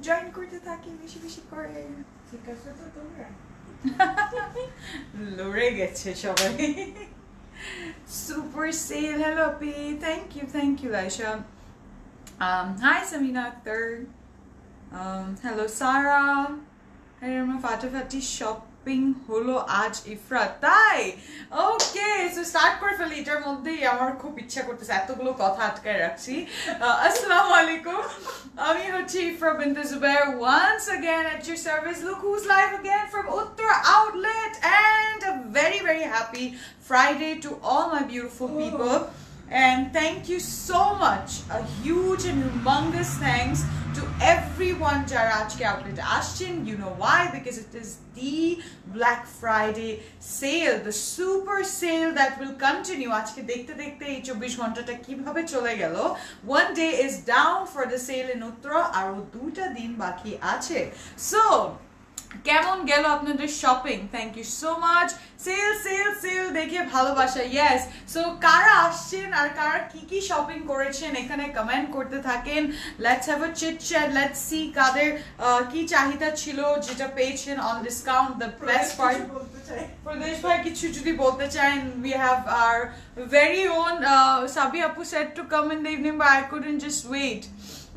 Join করতে থাকি বেশি বেশি করে ঠিক আছে তো তোমরা লড়ে গেছে সবাই super sale hello P thank you Aisha hi Samina Akhtar hello Sarah hey Rama Fatafati shopping holo aaj Ifrat tai okay so start kore feli etar moddhei amar khub ichha korteche etogulu kotha atkaye rakchi assalamu alaikum ami hocchi Ifra bint Zubair once again at your service look who's live again from Uttara Outlet and a very happy Friday to all my beautiful people and thank you so much a huge and humongous thanks to everyone jara ajke outlet ashin you know why because it is the Black Friday sale the super sale that will continue ajke dekhte dekhte ei 24 ghonta ta kibhabe chole gelo one day is down for the sale in Uttara aro duta din baki ache so কেমন গেল আপনাদের shopping thank you so much sale দেখে ভালোবাসা yes so কারা আসছেন আর কারা কি shopping করেছেন এখানে কমেন্ট করতে থাকেন let's have a chit chat let's see কাদের কি চাহিদা ছিল যেটা পেয়েছেন on discount the best part প্রদেশ ভাই কিছু যদি বলতে চান we have our very own Sabi আপু said to come in the evening but I couldn't just wait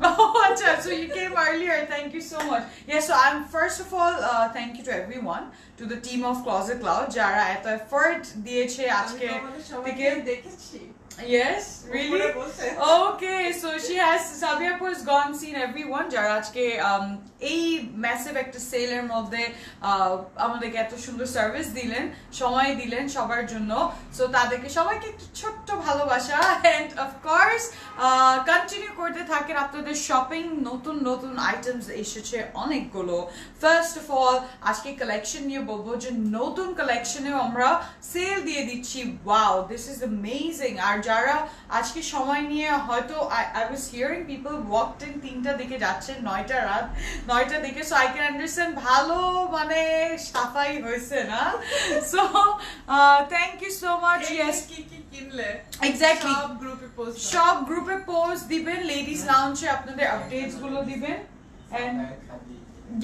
Oh, acha, so you came earlier. Thank you so much. Yeah, so I'm first of all, thank you to everyone, to the team of Closet Cloud. Jara, eto effort diyeche ajke dekhechi. Yes, really? Okay, so she has Sabia has gone seen everyone jara ajke ei massive একটা সেলের মধ্যে আমাদেরকে এত সুন্দর service দিলেন সময় দিলেন সবার জন্য সো তাদেরকে সবাইকে একটু ছোট্ট ভালোবাসা এন্ড অফ কোর্স কন্টিনিউ করতে থাকেন আপনাদের শপিং নতুন আইটেমস এসেছে অনেকগুলো ফার্স্ট অফ অল আজকে কালেকশন নিয়ে বলবো যে নতুন কালেকশনে আমরা সেল দিয়ে দিচ্ছি ওয়াও দিস ইজ অ্যামেজিং আর যারা আজকে সময় নিয়ে হয়তো I was hearing people walked in 3টা দিকে যাচ্ছেন 9টা দিকে so I can understand ভালো মানে সাফাই হয়েছে না so thank you so much yes কি কিনলে exactly সব গ্রুপে পোস্ট দিবেন লেডিস লাউঞ্জে আপনাদের আপডেটস গুলো দিবেন and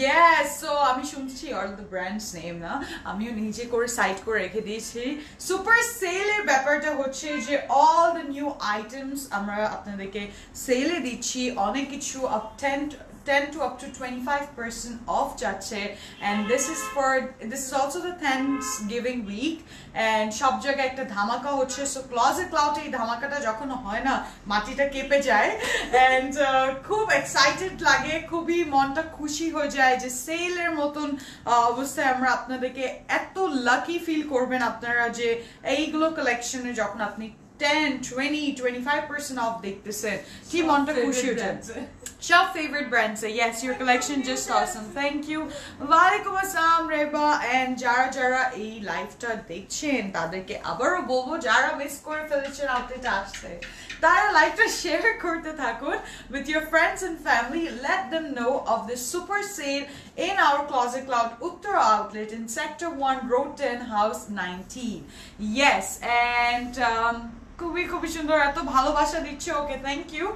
yes so আমি শুনছি all the brands name না আমিও নিজে করে সাইট করে রেখে দিয়েছি সুপার সেল এর ব্যাপারটা হচ্ছে যে all the new items আমরা আপনাদেরকে সেলে দিচ্ছি অনেক কিছু up 10 to up to 25% off যাচ্ছে and this is also the Thanksgiving week and সব জায়গায় একটা ধামাকা হচ্ছে so Closet Cloud এই ধামাকাটা যখন হয় না মাটিটা কেঁপে যায় and খুব এক্সাইটেড লাগে খুবই মনটা খুশি হয়ে যায় যে সেলের মতন অবস্থায় আমরা আপনাদেরকে এত লাকি ফিল করবেন আপনারা যে এইগুলো কালেকশনে যখন আপনি 10, 20, 25% off দেখতেছেন কি মনটা খুশি হয়ে যায় Shop favorite brands say yes your collection just awesome thank you walaikum assalam Reba and jara ei live ta dekhchen taderke abarো bolbo jara miss kore felechen outlet ashte tara live ta share korte thakun with your friends and family let them know of this super sale in our Closet Cloud Uttara outlet in sector 1 road 10 house 19 yes and খুবই সুন্দর এত ভালোবাসা দিচ্ছে okay thank you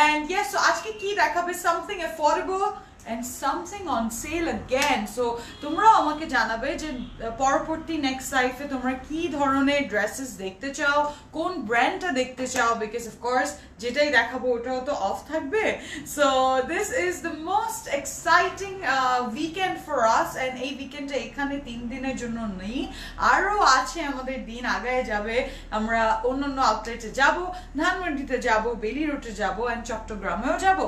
and yes so আজকে কি দেখাবে something affordable and something on sale again so তোমরাও আমাকে জানাবে যে পরবর্তী নেক্সট লাইফে তোমরা কি ধরনের ড্রেসেস দেখতে চাও কোন ব্র্যান্ডটা দেখতে চাও বিকজ অফ কোর্স যেটাই দেখাবো ওটাও তো অফ থাকবে so this is the most exciting weekend for us and এই উইকেন্ডটা এখানে 3 দিনের জন্য নেই আরো আছে আমাদের দিন আগায় যাবে আমরা অন্যান্য আউটলেটে যাব ধানমন্ডিতে যাব বেলি রোডে যাব এন্ড চট্টগ্রামেও যাব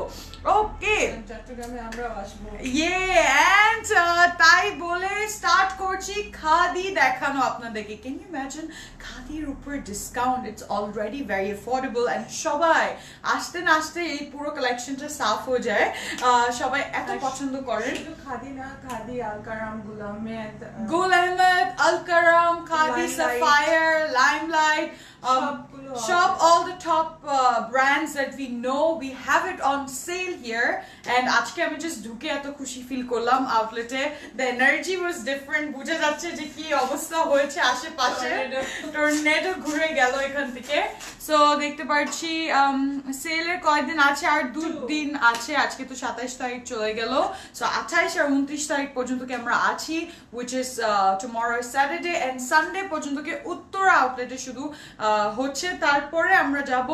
ওকে চট্টগ্রামে আমরা আসবো and তাই বলে স্টার্ট করছি খাদি দেখানো আপনাদেরকে ক্যান ইউ ইমাজিন খাদির উপর discount it's already very affordable and সবাই আসতে এই পুরো কালেকশনটা সাফ হয়ে যায় সবাই এত পছন্দ করেন শুধু খাদি না খাদি আলকারাম গুল আহমেদ আলকারাম খাদি সাফায়ার লাইমলাইট সবগুলো shop all the top brands that we know. We have it on sale here, and আজকে আমি just ঢুকে এত খুশি ফিল করলাম আউটলেটে. The energy was different. বুঝা যাচ্ছে যে কি অবস্থা হয়েছে আশেপাশে. টর্নেডো ঘুরে গেল এখান থেকে. সো দেখতে পাচ্ছি সেলের কয়েকদিন আছে, আর 2 দিন আছে. আজকে তো 27 তারিখ চলে গেল. সো 28 আর 29 তারিখ পর্যন্ত কি আমরা আছি, which is tomorrow Saturday and Sunday পর্যন্ত কি উত্তরা আউটলেটে শুধু হচ্ছে. তারপরে আমরা যাব,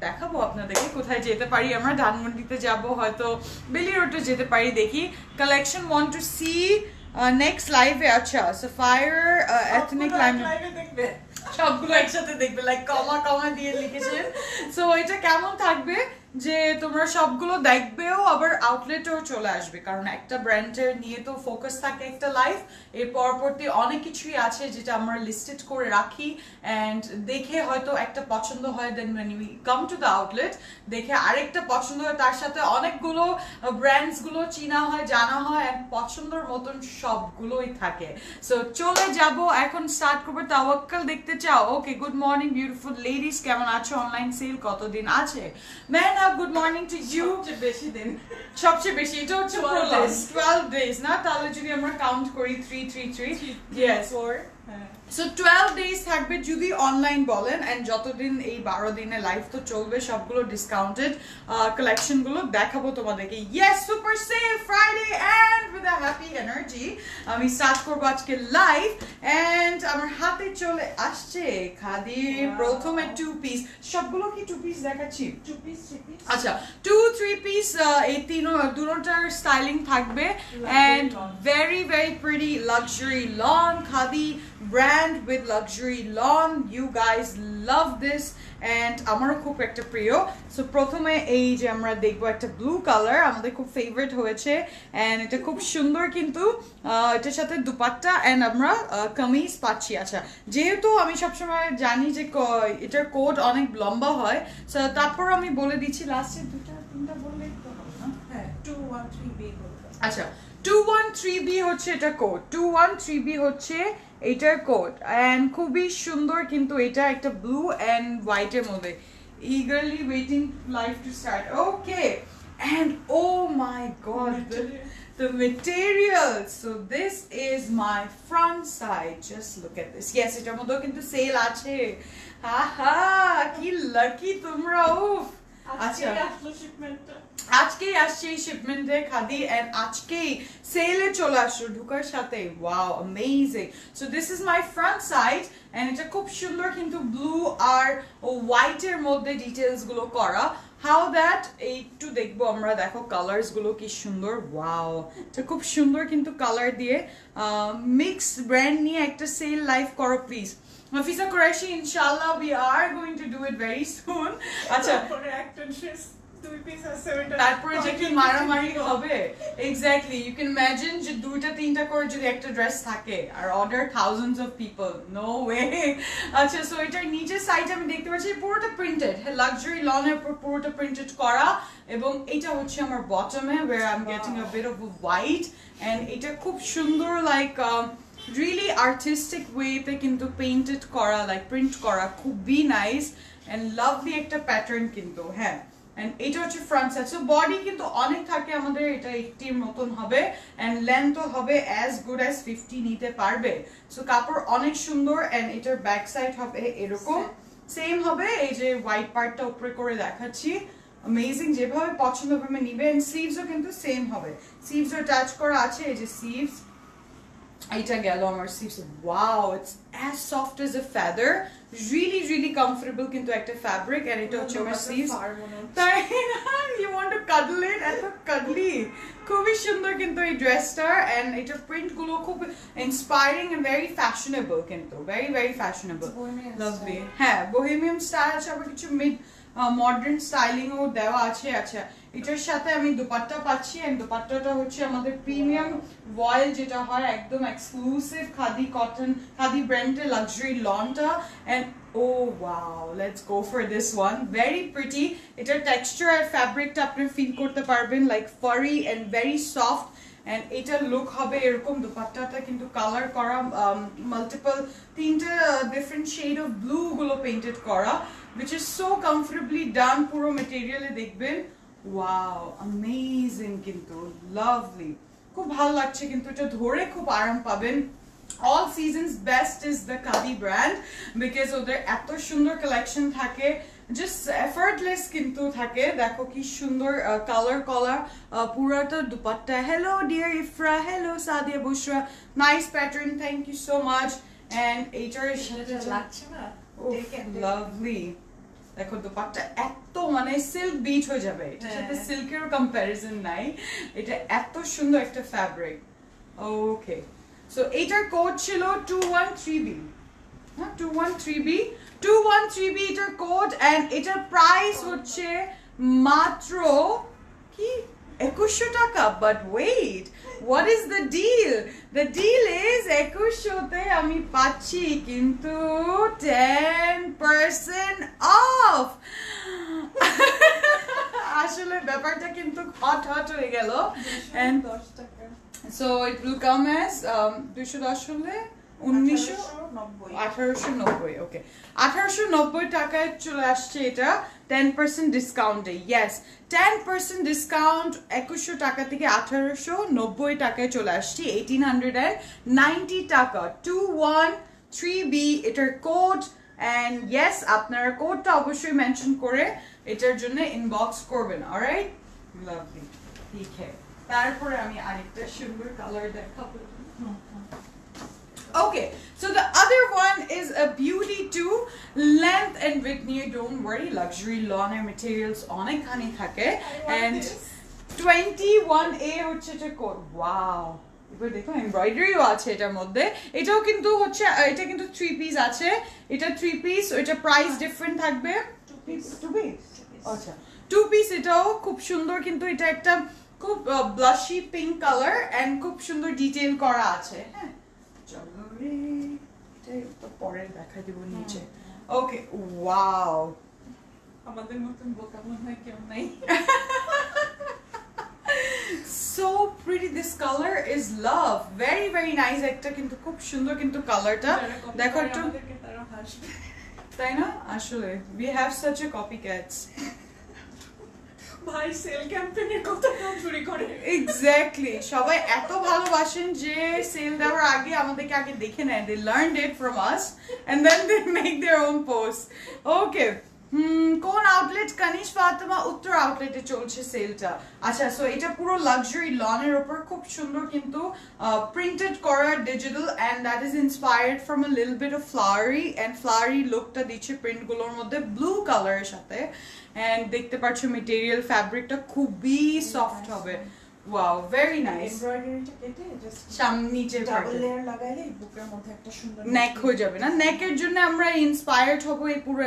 দেখাবো আপনাদেরকে কোথায় যেতে পারি. আমরা ধানমন্ডিতে যাব, হয়তো বেলি রোডে যেতে পারি, দেখি. Collection want to see next লাইভে. আচ্ছা, সাফায়ার এথনিক লাইভে দেখবে, সবগুলো একসাথে দেখবে, লাইক কমা কমা দিয়ে লিখেছেন. সো এটা কেমন থাকবে যে তোমরা সবগুলো দেখবেও আবার আউটলেটেও চলে আসবে, কারণ একটা ব্র্যান্ডের নিয়ে তো ফোকাস থাকে একটা লাইফ. এর পরবর্তী অনেক কিছুই আছে যেটা আমরা লিস্টেড করে রাখি, অ্যান্ড দেখে হয়তো একটা পছন্দ হয়, দেন when we come to the outlet দেখে আরেকটা পছন্দ হয়, তার সাথে অনেকগুলো ব্র্যান্ডস গুলো চিনা হয়, জানা হয়, অ্যান্ড পছন্দের মতন সবগুলোই থাকে. সো চলে যাব, এখন স্টার্ট করবো. তাওয়াক্কাল দেখতে চাও? Okay, good morning beautiful ladies, কেমন আছো? অনলাইন সেল কতদিন আছে? Man up, good morning to you. বেশি দিন, সবচেয়ে বেশি এটা হচ্ছে 12 days না, তাহলে যদি আমরা কাউন্ট করি 3 yes 4. সো 12 days থাকবে যদি অনলাইন বলেন, এন্ড যতদিন এই 12 দিনে লাইভ তো চলবে, সবগুলো ডিসকাউন্টেড কালেকশন গুলো দেখাবো তোমাদেরকে. Yes, super sale Friday and with a happy energy আমি স্টার্ট করবো আজকে লাইভ. এন্ড আমার হাতে চলে আসছে খাদির প্রথমে 2 পিস. সবগুলো কি 2 পিস দেখাচ্ছি? 2 পিস, 3 পিস, আচ্ছা 2-3 পিস, এই দুটোটার স্টাইলিং থাকবে. And very very pretty luxury lawn khadi brand with luxury lawn. You guys love this and আমারও খুব একটা প্রিয়. সো প্রথমে এই যে আমরা দেখবো একটা ব্লু কালার, আমাদের খুব ফেভারিট হয়েছে, এন্ড এটা খুব সুন্দর, কিন্তু এটার সাথে দুপাট্টা এন্ড আমরা কামিজ পাচ্ছি. আচ্ছা, যেহেতু আমি সবসময় জানি যে এটার কোড অনেক লম্বা হয়, সো তারপর আমি বলে দিচ্ছি লাস্টে 2-3টা বললেই তো হবে না? হ্যাঁ 213B বলতে. আচ্ছা, 213B হচ্ছে এটা কোড, 213B হচ্ছে এটার কোড, এন্ড খুবই সুন্দর, কিন্তু এটা একটা ব্লু এন্ড হোয়াইটের মধ্যে. eagerly waiting live to start. Okay, and oh my god, the material. So this is my front side, just look at this. Yes, এটার মধ্যেও কিন্তু সেল আছে. হাহা, কি লাকি তোমরা. উফ, আচ্ছা আজকেই আসছে এই শিপমেন্টে খাদি, এন্ড আজকেই সেলে চলে আসলো ঢুকার সাথে. Wow, amazing. So this is my front side, and এটা খুব সুন্দর, কিন্তু ব্লু আর হোয়াইটের মধ্যে ডিটেলস গুলো করা. হাউ দ্যাট একটু দেখবো আমরা. দেখো কালার্স গুলো কি সুন্দর. ওয়াও, এটা খুব সুন্দর, কিন্তু কালার দিয়ে মিক্স ব্র্যান্ড নিয়ে একটা সেল লাইভ করো please. Nafisa Qureshi, inshallah we are going to do it very soon. আচ্ছা, পরে একটা ড্রেস 2 পিস আছে, ওটা তারপরে যে কি মারামারি হবে. এক্স্যাক্টলি, ইউ ক্যান ইমাজিন যে 2-3টা করে যদি একটা ড্রেস থাকে আর order thousands of people, no way. আচ্ছা, সো এটার নিচের সাইড আমি দেখতে পাচ্ছি পুরোটা প্রিন্টেড, লাক্সারি লনের উপর পুরোটা প্রিন্টেড করা, এবং এটা হচ্ছে আমার বটমে where I'm getting a bit of a white, and এটা খুব সুন্দর, লাইক really artistic way তে কিন্তু পেইন্টেড করা, লাইক প্রিন্ট করা, খুবই নাইস এন্ড লাভলি একটা প্যাটার্ন কিন্তু. হ্যাঁ, এন্ড এটা হচ্ছে ফ্রন্ট সাইড. সো বডি কিন্তু অনেক থাকে আমাদের, এটা 80 এর মতন হবে, এন্ড লেন্থও হবে অ্যাজ গুড অ্যাজ 50 নিতে পারবে. সো কাপড় অনেক সুন্দর, এন্ড এটার ব্যাক সাইড হবে এরকম, সেম হবে. এই যে হোয়াইট পার্টটা উপরে করে দেখাচ্ছি, অ্যামেজিং, যেভাবে পছন্দ হবে নিবে. এন্ড স্লিভসও কিন্তু সেম হবে, স্লিভসও অ্যাটাচ করা আছে. এই যে স্লিভস, এইটা গেল আমার sleeves. Wow, it's as soft as a feather, really really comfortable কিন্তু একটা ফ্যাব্রিক. এন্ড এটা হচ্ছে আমার স্লিভস. তাই না, ইউ ওয়ান্ট টু কাডল ইট, এত কাডলি, খুবই সুন্দর কিন্তু এই ড্রেসটার. এন্ড এটার প্রিন্ট গুলো খুব ইন্সপায়ারিং এন্ড ভেরি ফ্যাশনেবল, কিন্তু ভেরি ভেরি ফ্যাশনেবল, লাভলি. হ্যাঁ, বোহেমিয়ান স্টাইল আছে, আবার কিছু মিড মডার্ন স্টাইলিং ও দেওয়া আছে. আচ্ছা, এটার সাথে আমি দুপাট্টা পাচ্ছি, এন্ড দুপাট্টাটা হচ্ছে আমাদের প্রিমিয়াম ভয়েল, যেটা হয় একদম এক্সক্লুসিভ খাদি কটন, খাদি ব্র্যান্ডের লাক্সারি লনটা. And oh wow, let's go for this one, very pretty. এটার টেক্সচার আর ফ্যাব্রিকটা আপনি ফিল করতে পারবেন, like furry and very soft and এটার লুক হবে এরকম দুপাট্টাটা কিন্তু কালার করা মাল্টিপল তিনটা ডিফারেন্ট শেড অফ ব্লু গুলো পেইন্টেড করা which is so comfortably done পুরো মেটেরিয়ালে দেখবেন ওয়াও অ্যামেজিং কিন্তু লাভলি খুব ভালো লাগছে কিন্তু এটা ধরে খুব আরাম পাবেন all seasons best is the Khadi brand because ওদের এত সুন্দর কালেকশন থাকে just effortless কিন্তু থাকে দেখো কি সুন্দর কালার কলার পুরাটা dupatta hello dear Ifra hello Sadia Bushra nice pattern thank you so much and এইটার সাথে লাগছে না lovely দেখো দুপাট্টা এত মানে সিল্ক বিট হয়ে যাবে এটার সাথে সিল্কের কম্পারিজন নাই এটা এত সুন্দর একটা ফ্যাব্রিক ওকে সো এইটার কোড ছিল 213B হ্যাঁ 213B এটার কোড এন্ড এটার প্রাইস হচ্ছে মাত্র কি 2100 টাকা but wait what is the deal the deal is 2100 তে আমি পাচ্ছি কিন্তু 10% off আসলে ব্যাপারটা কিন্তু হট হয়ে গেল and 10 টাকা so it will come as 210 হলে 1890 ওকে 1890 টাকায় চলে আসছে এটা 10% ডিসকাউন্টে yes 10% ডিসকাউন্ট 2100 টাকা থেকে 1890 টাকায় চলে আসছে 1890 টাকা 213B এটার কোড and yes আপনারা কোডটা অবশ্যই মেনশন করে এটার জন্য ইনবক্স করবেন অলরাইট লাভলি ঠিক আছে তারপরে আমি আরেকটা সুন্দর কালার দেখাবো Okay, so the other one is a beauty too. Length and width near, don't worry, luxury lawn materials অনেক খানি থাকে and 21A হচ্ছে এটা কোড wow এবার দেখো এমব্রয়ডারিও আছে এটার মধ্যে এটাও কিন্তু হচ্ছে এটা কিন্তু 3 পিস আছে এটা 3 পিস এটা প্রাইস ডিফারেন্ট থাকবে 2 পিস আচ্ছা 2 পিস এটাও খুব সুন্দর কিন্তু এটা একটা খুব ব্লাশি পিঙ্ক কালার এন্ড খুব সুন্দর ডিটেইল করা আছে হ্যাঁ চলো রে এটা তো পরে দেখা দিব নিচে ওকে ওয়াও আমাদের মতন বোকা মনে হয় কেউ নাই so pretty this color is love very nice একটা কিন্তু খুব সুন্দর কিন্তু কালারটা দেখো একটু তারা হাসবে তাই না আসলে we have such a copycats ভাই সেল ক্যাম্পেইনের কথা চুরি করে এক্স্যাক্টলি সবাই এত ভালোবাসেন যে সেল দেওয়ার আগে আমাদেরকে আগে দেখে নেয় they learned it from us and then they make their own posts okay কোন আউটলেট কানিশ ফাতেমা উত্তর আউটলেটে চলছে সেলটা আচ্ছা সো এটা পুরো লাক্সারি লনের উপর খুব সুন্দর কিন্তু প্রিন্টেড করা digital and that is inspired from a little bit of flowery লুকটা দিচ্ছে প্রিন্ট গুলোর মধ্যে ব্লু কালারের সাথে এন্ড দেখতে পাচ্ছ মেটেরিয়াল ফ্যাব্রিকটা খুবই সফট হবে ওয়াও ভেরি নাইস এমব্রয়ডারিটা কেটে জাস্ট সামনে নিচে ডাবল লেয়ার লাগাইলে বুকের মধ্যে একটা সুন্দর নেক হয়ে যাবে না নেকের জন্য আমরা ইন্সপায়ার্ড হব এই পুরো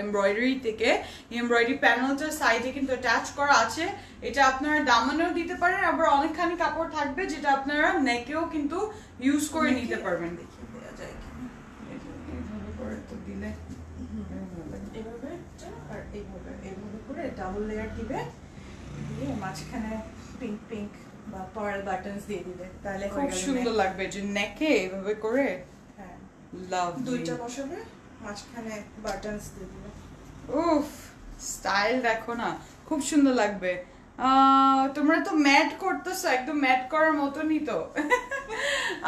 এমব্রয়ডারি থেকে এমব্রয়ডারি প্যানেলটা সাইডে কিন্তু অ্যাটাচ করা আছে এটা আপনারা দামানেও দিতে পারেন আবার অনেকখানি কাপড় থাকবে যেটা আপনারা নেকেও কিন্তু ইউজ করে নিতে পারবেন দেখিয়ে দেওয়া যায় কিনা এইভাবে করে তো দিলে এভাবে আর এইভাবে করে ডাবল লেয়ার দিবে দিয়ে মাঝখানে পিঙ্ক বা পার্ল বাটনস দিয়ে দিবে তাহলে খুব সুন্দর লাগবে যে নেকে এইভাবে করে হ্যাঁ লাভ দুইটা বসাবে মাঝখানে বাটনস দিয়ে দিবে উফ স্টাইল দেখো না খুব সুন্দর লাগবে তোমরা তো ম্যাট করতেছো একদম ম্যাট করার মতনই তো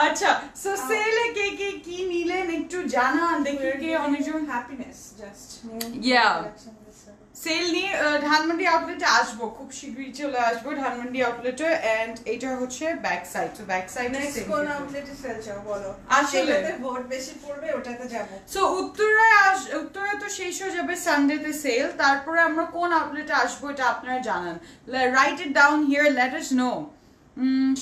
আচ্ছা সো সেলে কে কে কি নিলেন একটু জানান দেখি কে অনেকজন হ্যাপিনেস জাস্ট Yeah. সেল নিয়ে ধানমন্ডি আউটলেটে আসবো খুব শীঘ্রই চলে আসবো ধানমন্ডি আউটলেটে এন্ড এটা হচ্ছে ব্যাক সাইড তো ব্যাক সাইডে নেক্সট কোন আউটলেটে সেল চাও বলো আসলে ভোট বেশি পড়বে ওটাতে যাব সো উত্তরে তো শেষ হয়ে যাবে সানডেতে সেল তারপরে আমরা কোন আউটলেটে আসবো এটা আপনারা জানান right it down here let us no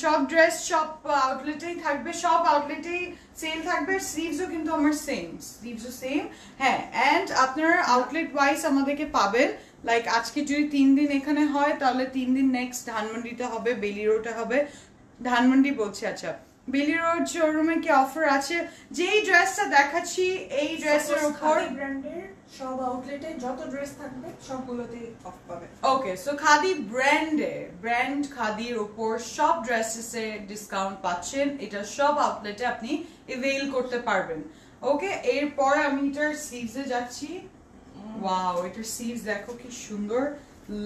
সব ড্রেস সব আউটলেটেই থাকবে সব আউটলেটেই সেল থাকবে স্লিভসও কিন্তু আমার সেম হ্যাঁ এন্ড আপনারা আউটলেট ওয়াইজ আমাদেরকে পাবেন লাইক আজকে যদি 3 দিন এখানে হয় তাহলে 3 দিন নেক্সট ধানমন্ডিতে হবে বেলি রোডে হবে ধানমন্ডি বলছি আচ্ছা বেলি রোড শোরুমে কি অফার আছে? যেই ড্রেসটা দেখাচ্ছি এই ড্রেসের উপর ব্র্যান্ডের সব আউটলেটে যত ড্রেস থাকবে সবগুলোতে অফ পাবে। ওকে, সো খাদি ব্র্যান্ড খাদির উপর সব ড্রেসেসে ডিসকাউন্ট পাচ্ছেন। এটা সব আউটলেটে আপনি এভেইল করতে পারবেন। ওকে, এরপর আমি এটার স্লিভসে যাচ্ছি। ওয়াও, এটার স্লিভস দেখো কি সুন্দর,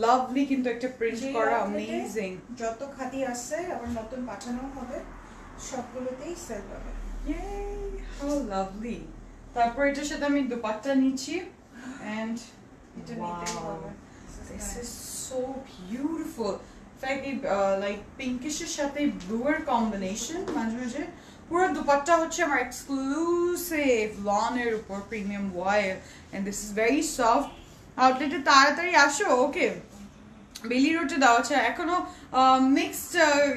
লাভলি কিন্তু একটা প্রিন্ট করা, অ্যামেজিং। যত খাদি আছে আবার নতুন পাঠানো হবে সবগুলোতেই সেল পাবে। Yay, how lovely. তারপর এটার সাথে আমি দুপাট্টা নিচ্ছি and এটা নিতেই হবে। this is so beautiful. In fact, like pinkish এর সাথে blue এর combination মাঝে মাঝে পুরো দুপাট্টা হচ্ছে আমার exclusive lawn এর উপর premium wire and this is very soft. আউটলেটে তাড়াতাড়ি আসো। ওকে, বেলি রোডে দেওয়া আছে, এখনো মিক্সড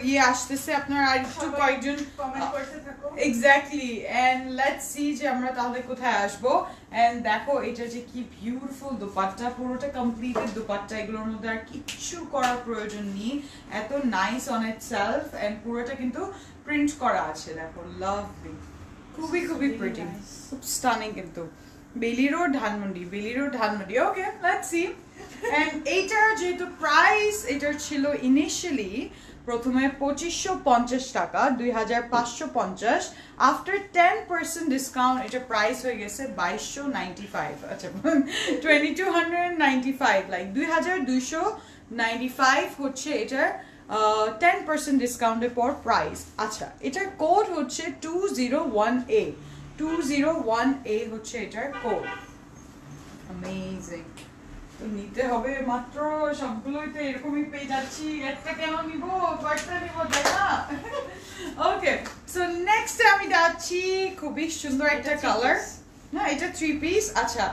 ইয়ে আসতেছে, আপনারা আর একটু কয়েকজন কমেন্ট করতে থাকো। এক্স্যাক্টলি, এন্ড লেটস সি যে আমরা তাহলে কোথায় আসবো। এন্ড দেখো এটা যে কি বিউটিফুল দুপাট্টা, পুরোটা কমপ্লিটেড দুপাট্টা, এগুলোর মধ্যে আর কিচ্ছু করার প্রয়োজন নেই, এত নাইস অন ইটসেলফ এন্ড পুরোটা কিন্তু প্রিন্ট করা আছে, দেখো লাভলি, খুবই খুবই প্রিটি, খুব স্টানিং কিন্তু। Bailey Road Dhanmondi. Okay, let's see. And এইটার যেহেতু প্রাইস এটার ছিল ইনিশিয়ালি প্রথমে 2550 টাকা, 2550, আফটার 10% ডিসকাউন্ট এটা প্রাইস হয়ে গেছে 2295। আচ্ছা 2295, লাইক 2295 হচ্ছে এটার 10% ডিসকাউন্টের পর প্রাইস। আচ্ছা, এটার কোড হচ্ছে 201A, 201A হচ্ছে এটার কোড। অ্যামেজিং, তো নিতে হবে মাত্র, সবগুলোই তো এরকমই পেয়ে যাচ্ছি, একটা কেন নিব, কয়েকটা নিব, তাই না? ওকে, সো নেক্সট আমি যাচ্ছি খুবই সুন্দর একটা কালার। না, এটা 3 পিস। আচ্ছা,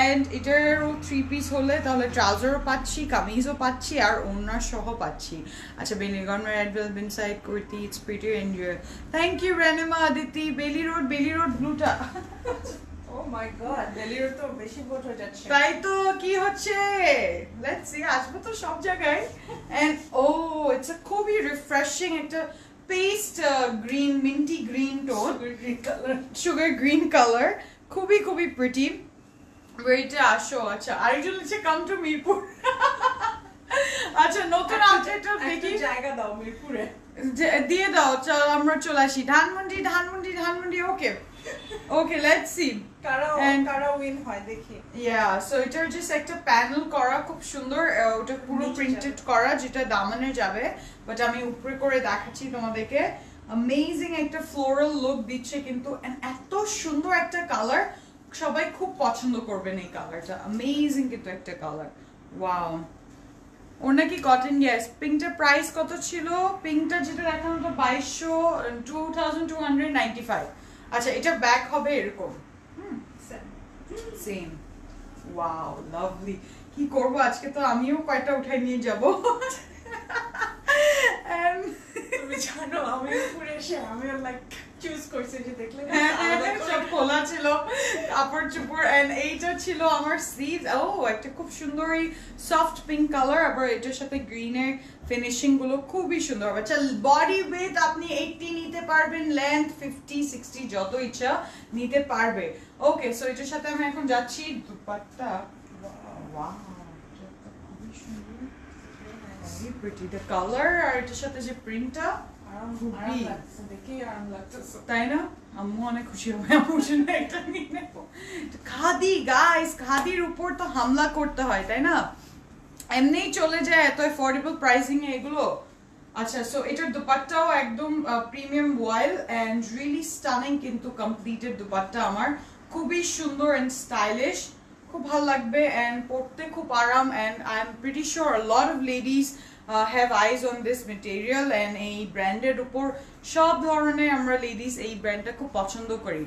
এন্ড এটারও 3 পিস হলে তাহলে ট্রাউজারও পাচ্ছি, কামিজও পাচ্ছি আর ওড়না সহ পাচ্ছি। আচ্ছা, বেলিগন red velvet side kurti, it's pretty and thank you Renima Aditi. Bailey Road ব্লুটা। Oh my god, Bailey Road তো বেশি বোট হয়ে যাচ্ছে। তাই তো, কি হচ্ছে, লেটস সি, আসবো তো সব জায়গায়। এন্ড ও, ইটস আ খুবই রিফ্রেশিং একটা pastel green, minty green tone, sugar green colour, খুবই খুবই প্রিটি। ওয়েটে আসো। আচ্ছা, আরেকজন হচ্ছে কাম টু মিরপুর। আচ্ছা, নতুন আউটলেটটা দেখি, জায়গা দাও মিরপুরে, দিয়ে দাও, চল আমরা চলে আসি। ধানমন্ডি। ওকে ওকে, লেটস সি কারা উইন হয় দেখি। ইয়া, সো এটার জাস্ট একটা প্যানেল করা, খুব সুন্দর, ওটা পুরো প্রিন্টেড করা, যেটা দামানে যাবে, বাট আমি উপরে করে দেখাচ্ছি তোমাদেরকে। অ্যামেজিং একটা ফ্লোরাল লুক দিচ্ছে কিন্তু, এত সুন্দর একটা কালার, সবাই খুব পছন্দ করবেন এই কালারটা, অ্যামেজিং কিন্তু একটা কালার। ওয়াও, ওর নাকি কটন, ইয়েস। পিঙ্কটার প্রাইস কত ছিল? পিঙ্কটা যেটা দেখানো তো 2295। আচ্ছা, এটা ব্যাক হবে এরকম, সেম। Wow, lovely. কি করব আজকে, তো আমিও কয়টা উঠাই নিয়ে যাব। তুমি জানো আমি পুরো এসে আমিও লাইক চুজ করছি, যে দেখলে সব খোলা ছিল, কাপড় চোপড়, এন্ড এইটা ছিল আমার স্লিভ। ও, একটা খুব সুন্দর এই সফট পিঙ্ক কালার, আবার এটার সাথে গ্রিনের ফিনিশিং গুলো খুবই সুন্দর। আচ্ছা, বডি ওয়েট আপনি 80 নিতে পারবেন, লেন্থ 50, 60 যত ইচ্ছা নিতে পারবে। ওকে, সো এটার সাথে আমি এখন যাচ্ছি দুপাট্টা। ওয়াও, খুবই সুন্দর, ভেরি প্রিটি দ্য কালার, আর এটার সাথে যে প্রিন্টটা, তাই না? আম্মু অনেক খুশি হবে আমার জন্য একটা নিয়ে নেব। খাদি, গাইস, খাদির উপর তো হামলা করতে হয়, তাই না? এমনিই চলে যায় এত অ্যাফোর্ডেবল প্রাইসিং এ এগুলো। আচ্ছা, সো এটার দুপাট্টাও একদম premium voile and really stunning কিন্তু কমপ্লিটেড দুপাট্টা, আমার খুবই সুন্দর এন্ড স্টাইলিশ, খুব ভালো লাগবে এন্ড পরতে খুব আরাম, and I am pretty sure a lot of ladies have eyes on this material, and এই ব্র্যান্ডের উপর সব ধরনের আমরা লেডিস এই ব্র্যান্ডটা খুব পছন্দ করি।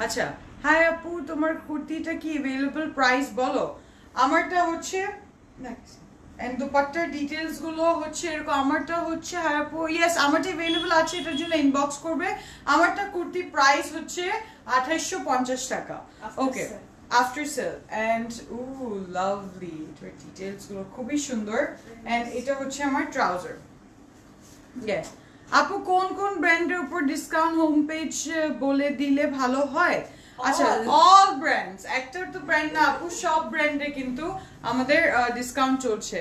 আচ্ছা, হাই আপু, তোমার কুর্তিটা কি अवेलेबल, প্রাইস বলো। আমারটা হচ্ছে এন্ড দুপাট্টার ডিটেইলস গুলো হচ্ছে এরকম। আমারটা হচ্ছে, হাই আপু, ইয়েস, আমারটা अवेलेबल আছে, এটার জন্য ইনবক্স করবে। আমারটা কুর্তি প্রাইস হচ্ছে 2850 টাকা। ওকে, আফটার সেল, এন্ড লাভলি, এটার ডিটেইলস গুলো খুবই সুন্দর, এন্ড এটা হচ্ছে আমার ট্রাউজার। ইয়েস, আপু কোন কোন ব্র্যান্ডের উপর ডিসকাউন্ট হোম পেজ বলে দিলে ভালো হয়? আচ্ছা, অল ব্র্যান্ডস, একটার তো ব্র্যান্ড না আপু, সব ব্র্যান্ডে কিন্তু আমাদের ডিসকাউন্ট চলছে।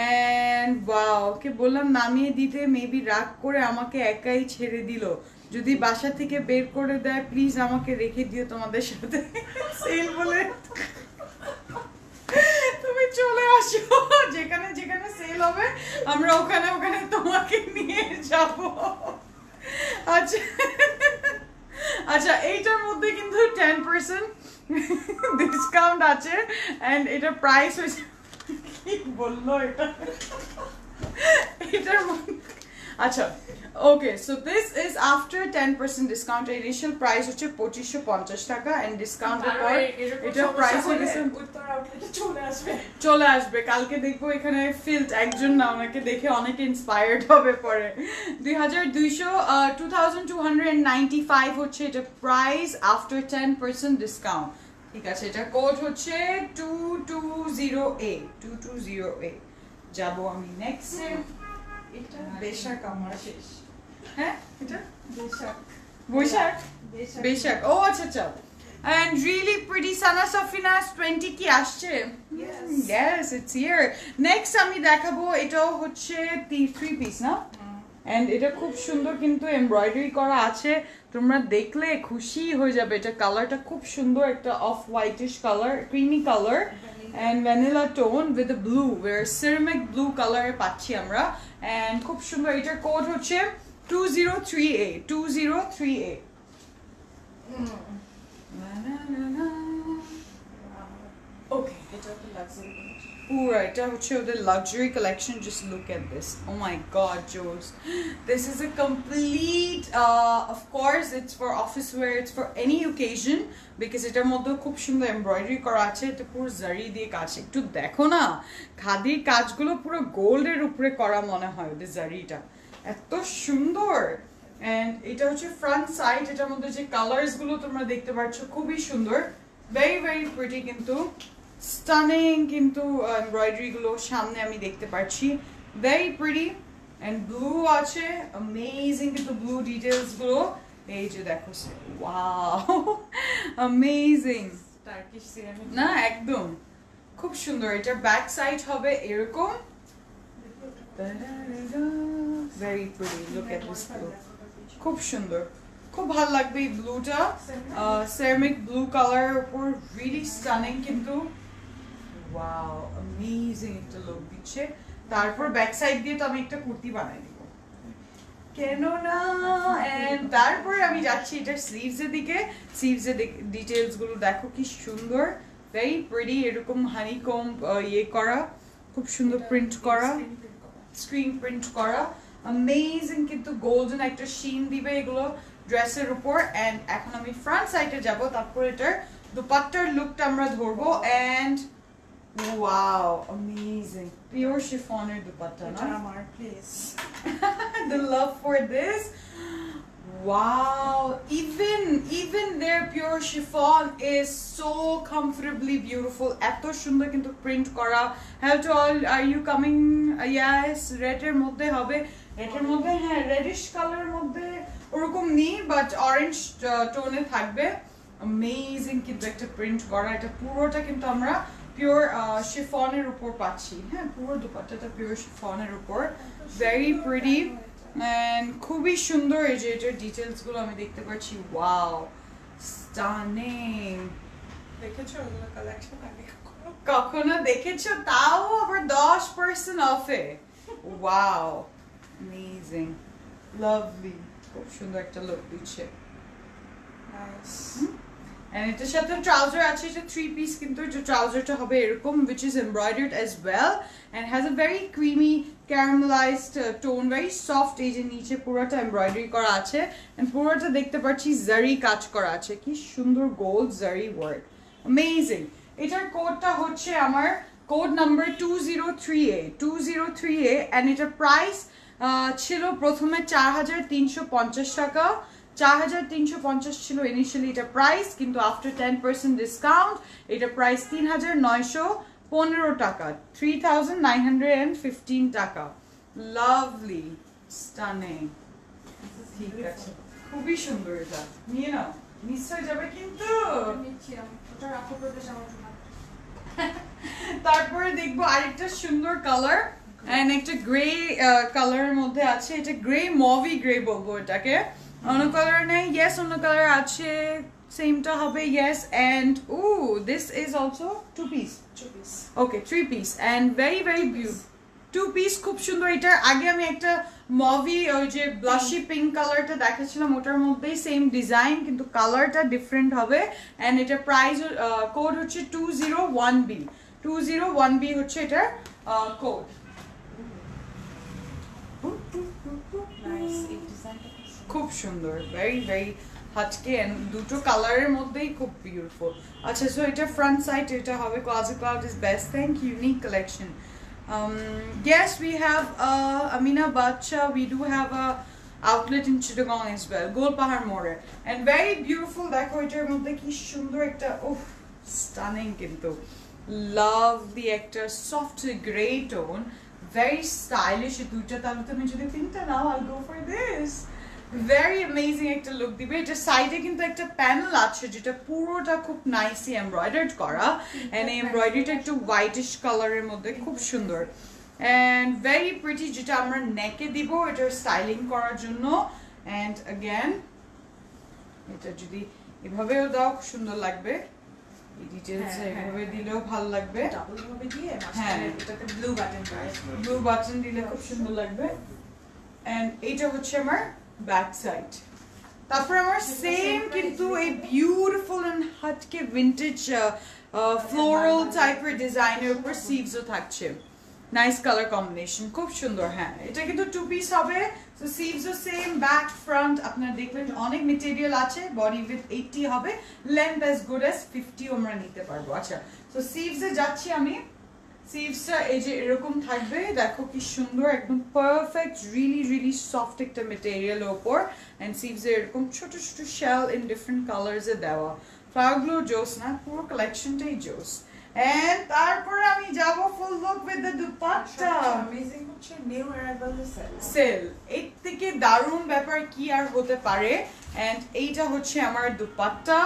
এন্ড ওয়াও, ওকে বললাম নামিয়ে দিতে, মেবি রাগ করে আমাকে একাই ছেড়ে দিল। যদি বাসা থেকে বের করে দেয় প্লিজ আমাকে রেখে দিও তোমাদের সাথে। সেল বলে তুমি চলে আসো, যেখানে যেখানে সেল হবে আমরা ওখানে ওখানে তোমাকে নিয়ে যাব। আচ্ছা আচ্ছা, এইটার মধ্যে কিন্তু 10% ডিসকাউন্ট আছে এন্ড এটা প্রাইস হয়েছে, কি বললো এটা, এটার মধ্যে আচ্ছা okay, so this is after 10% discount. Initial price হচ্ছে 2550 টাকা এন্ড ডিসকাউন্টের পর এটা প্রাইস হয়ে গেছে চলে আসবে। কালকে দেখবো এখানে ফিল্ড একজন না, ওনাকে দেখে অনেকে ইন্সপায়ার্ড হবে পরে। 2295 হচ্ছে এটা প্রাইস আফটার 10% ডিসকাউন্ট। ঠিক আছে, এটা কোড হচ্ছে 220A 220A। যাবো আমি নেক্সট, এটা বেশাক আমার শেষ। হ্যাঁ এটা বেশাক বৈশাখ, বেশাক, ও আচ্ছা আচ্ছা। And really pretty Sana Safinas 20 কি আসছে? Yes, it's here. Next আমি দেখাবো, এটাও হচ্ছে 3 পিস না, এন্ড এটা খুব সুন্দর কিন্তু এমব্রয়ডারি করা আছে, তোমরা দেখলে খুশি হয়ে যাবে। এটা কালারটা খুব সুন্দর, একটা of whitish colour, creamy colour and vanilla tone with a blue, where ceramic blue color পাচ্ছি আমরা, and খুব সুন্দর। এটার কোড হচ্ছে 203A 203A। ওকে, এটা তো লাক্সারি পুরো এটা হচ্ছে ওদের luxury collection. Just look at this, oh my god জোস, this is a complete, of course it's for office wear, it's for any occasion, because এটার মধ্যে খুব সুন্দর এমব্রয়ডারি করা আছে, এটা পুরো জারি দিয়ে কাজ। একটু দেখো না, খাদির কাজগুলো পুরো গোল্ডের উপরে করা মনে হয়, ওদের জারিটা এত সুন্দর। এন্ড এটা হচ্ছে ফ্রন্ট সাইড, এটার মধ্যে যে কালার্স গুলো তোমরা দেখতে পাচ্ছ খুবই সুন্দর, ভেরি ভেরি প্রিটি, কিন্তু স্টানিং কিন্তু এমব্রয়ডারি গুলো সামনে আমি দেখতে পাচ্ছি, ভেরি প্রিটি। এন্ড ব্লু আছে, অ্যামেজিং কিন্তু ব্লু ডিটেইলস গুলো, এই যে দেখো, ওয়াও অ্যামেজিং, টার্কিশ সিরামিক না একদম খুব সুন্দর। এটার ব্যাক সাইড হবে এরকম, very pretty, look at this blue, খুব সুন্দর, খুব ভালো লাগবে এই ব্লুটা, সেরামিক ব্লু কালার উপর, রিয়েলি স্টানিং কিন্তু, ওয়াও অ্যামেজিং একটা লুক দিচ্ছে। তারপর ব্যাক সাইড দিয়ে তো আমি একটা কুর্তি বানাই দিব কেন না। এন্ড তারপরে আমি যাচ্ছি এটার স্লিভস এর দিকে, স্লিভস এর ডিটেইলস গুলো দেখো কি সুন্দর, ভেরি প্রিটি, এরকম হানিকম ইয়ে করা, খুব সুন্দর প্রিন্ট করা, স্ক্রিন প্রিন্ট করা, অ্যামেজিং কিন্তু গোল্ডেন একটা শিন দিবে এগুলো ড্রেসের উপর। এন্ড এখন আমি ফ্রন্ট সাইডে যাব, তারপর এটার দুপাট্টার লুকটা আমরা ধরবো। এন্ড ওয়াও অ্যামেজিং, পিওর শিফনের দুপাট্টা না আমার please, the love for this, wow, even their pure chiffon is so comfortably beautiful, eto সুন্দর কিন্তু প্রিন্ট করা। hello to all, are you coming? Yes, red এর মধ্যে হবে, red এর মধ্যে, হ্যাঁ রেডিশ কালারের মধ্যে ওরকম নেই, বাট অরেঞ্জ টোনে থাকবে, অ্যামেজিং কিন্তু একটা প্রিন্ট করা। এটা পুরোটা কিন্তু আমরা পিওর শিফনের উপর পাচ্ছি, হ্যাঁ পুরো দুপাট্টাটা পিওর শিফনের উপর, ভেরি প্রিটি এন্ড খুবই সুন্দর। এই যে এটার ডিটেইলস গুলো আমি দেখতে পাচ্ছি, ওয়াও স্টানিং। দেখেছো ওগুলো কালেকশন আগে কখনো দেখেছো? তাও আবার 10% অফে, ওয়াও অ্যামেজিং, লাভলি, খুব সুন্দর একটা লুক দিচ্ছে। নাইস। And এটার সাথে ট্রাউজার আছে, এটা 3 পিস কিন্তু, যে ট্রাউজারটা হবে এরকম, which is embroidered as well and has a very creamy caramelized tone, very soft। এই যে নিচে পুরোটা এমব্রয়ডারি করা আছে and পুরোটা দেখতে পাচ্ছি জারি কাজ করা আছে, কি সুন্দর গোল্ড জারি ওয়ার্ক, অ্যামেজিং। এটার কোডটা হচ্ছে আমার code number 203A 203A and এটার প্রাইস ছিল প্রথমে 4350 টাকা, 4350 ছিল ইনিশিয়ালি এটা প্রাইস, কিন্তু আফটার 10% ডিসকাউন্ট এটা প্রাইস 3915 টাকা, 3915 টাকা। লাভলি, স্টানিং, ঠিক আছে খুবই সুন্দর এটা নিয়ে নাও মিস হয়ে যাবে কিন্তু ওটা রাখো প্রদেশ আমার জন্য তারপরে দেখবো আরেকটা সুন্দর কালার এন্ড একটা গ্রে কালারের মধ্যে আছে এটা গ্রে মভি গ্রে বলবো এটাকে অন্য কালার নেই ইয়েস অন্য কালার আছে সেমটা হবে yes and oh this is also two piece okay 3 piece and very very beautiful 2 piece খুব সুন্দর এটার আগে আমি একটা মভি ওই যে ব্লাশি পিঙ্ক কালারটা দেখাচ্ছিলাম ওটার মধ্যেই সেম ডিজাইন কিন্তু কালারটা ডিফারেন্ট হবে এন্ড এটা প্রাইস কোড হচ্ছে 201B 201B হচ্ছে এটার কোড খুব সুন্দর ভেরি ভেরি হাটকে এন্ড দুটো কালারের মধ্যেই খুব বিউটিফুল আচ্ছা সো এটা ফ্রন্ট সাইড এটা হবে classic cloud is best thank unique collection yes we have Amina Bacha we do have a outlet in Chittagong as well Golpahar More and very beautiful দেখো এটার মধ্যে কি সুন্দর একটা stunning কিন্তু lovely একটা soft gray tone very stylish দুইটা তাহলে তুমি যদি তিনটা নাও I'll go for this very amazing একটা লুক দিবে এটা সাইডে কিন্তু একটা প্যানেল আছে যেটা পুরোটা খুব নাইসলি এমব্রয়ডার্ড করা এন্ড এমব্রয়ডারিটা একটু হোয়াইটিশ কালারের মধ্যে খুব সুন্দর এন্ড ভেরি প্রিটি যেটা আমরা নেকে দিব এটা স্টাইলিং করার জন্য এন্ড अगेन এটা যদি এভাবেও দাও সুন্দর লাগবে এই ডিটেইলস এভাবে দিলেও ভালো লাগবে ডাবল ভাবে দিয়ে মাঝখানে এটাতে ব্লু বাটন দিলে খুব সুন্দর লাগবে এন্ড এটা হচ্ছে আমার ব্যাক সাইড তারপর আমার সেম কিন্তু এই বিউটিফুল এন্ড হাটকে ভিন্টেজ ফ্লোরাল টাইপের ডিজাইনের উপর স্লিভসও থাকছে নাইস কালার কম্বিনেশন খুব সুন্দর হ্যাঁ এটা কিন্তু 2 পিস হবে সো স্লিভসও সেম ব্যাক ফ্রন্ট আপনারা দেখলেন অনেক ম্যাটেরিয়াল আছে বডি উইথ 80 হবে লেন্থ অ্যাজ গুড অ্যাজ 50 আমরা নিতে পারবো আচ্ছা সো স্লিভসে যাচ্ছি আমি স্লিভসটা এই যে এরকম থাকবে দেখো কি সুন্দর একদম পারফেক্ট রিয়েলি রিয়েলি সফট একটা ম্যাটেরিয়াল উপর এন্ড স্লিভসে এরকম ছোট ছোট শেল ইন ডিফারেন্ট কালারস এ দেওয়া ফ্লাওয়ারগুলো জোস না পুরো কালেকশনটাই জোস এন্ড তারপরে আমি যাব ফুল look with the dupatta amazing হচ্ছে নিউ অ্যারাইভাল সেল এর থেকে দারুণ ব্যাপার কি আর হতে পারে এন্ড এইটা হচ্ছে আমার দুপাট্টা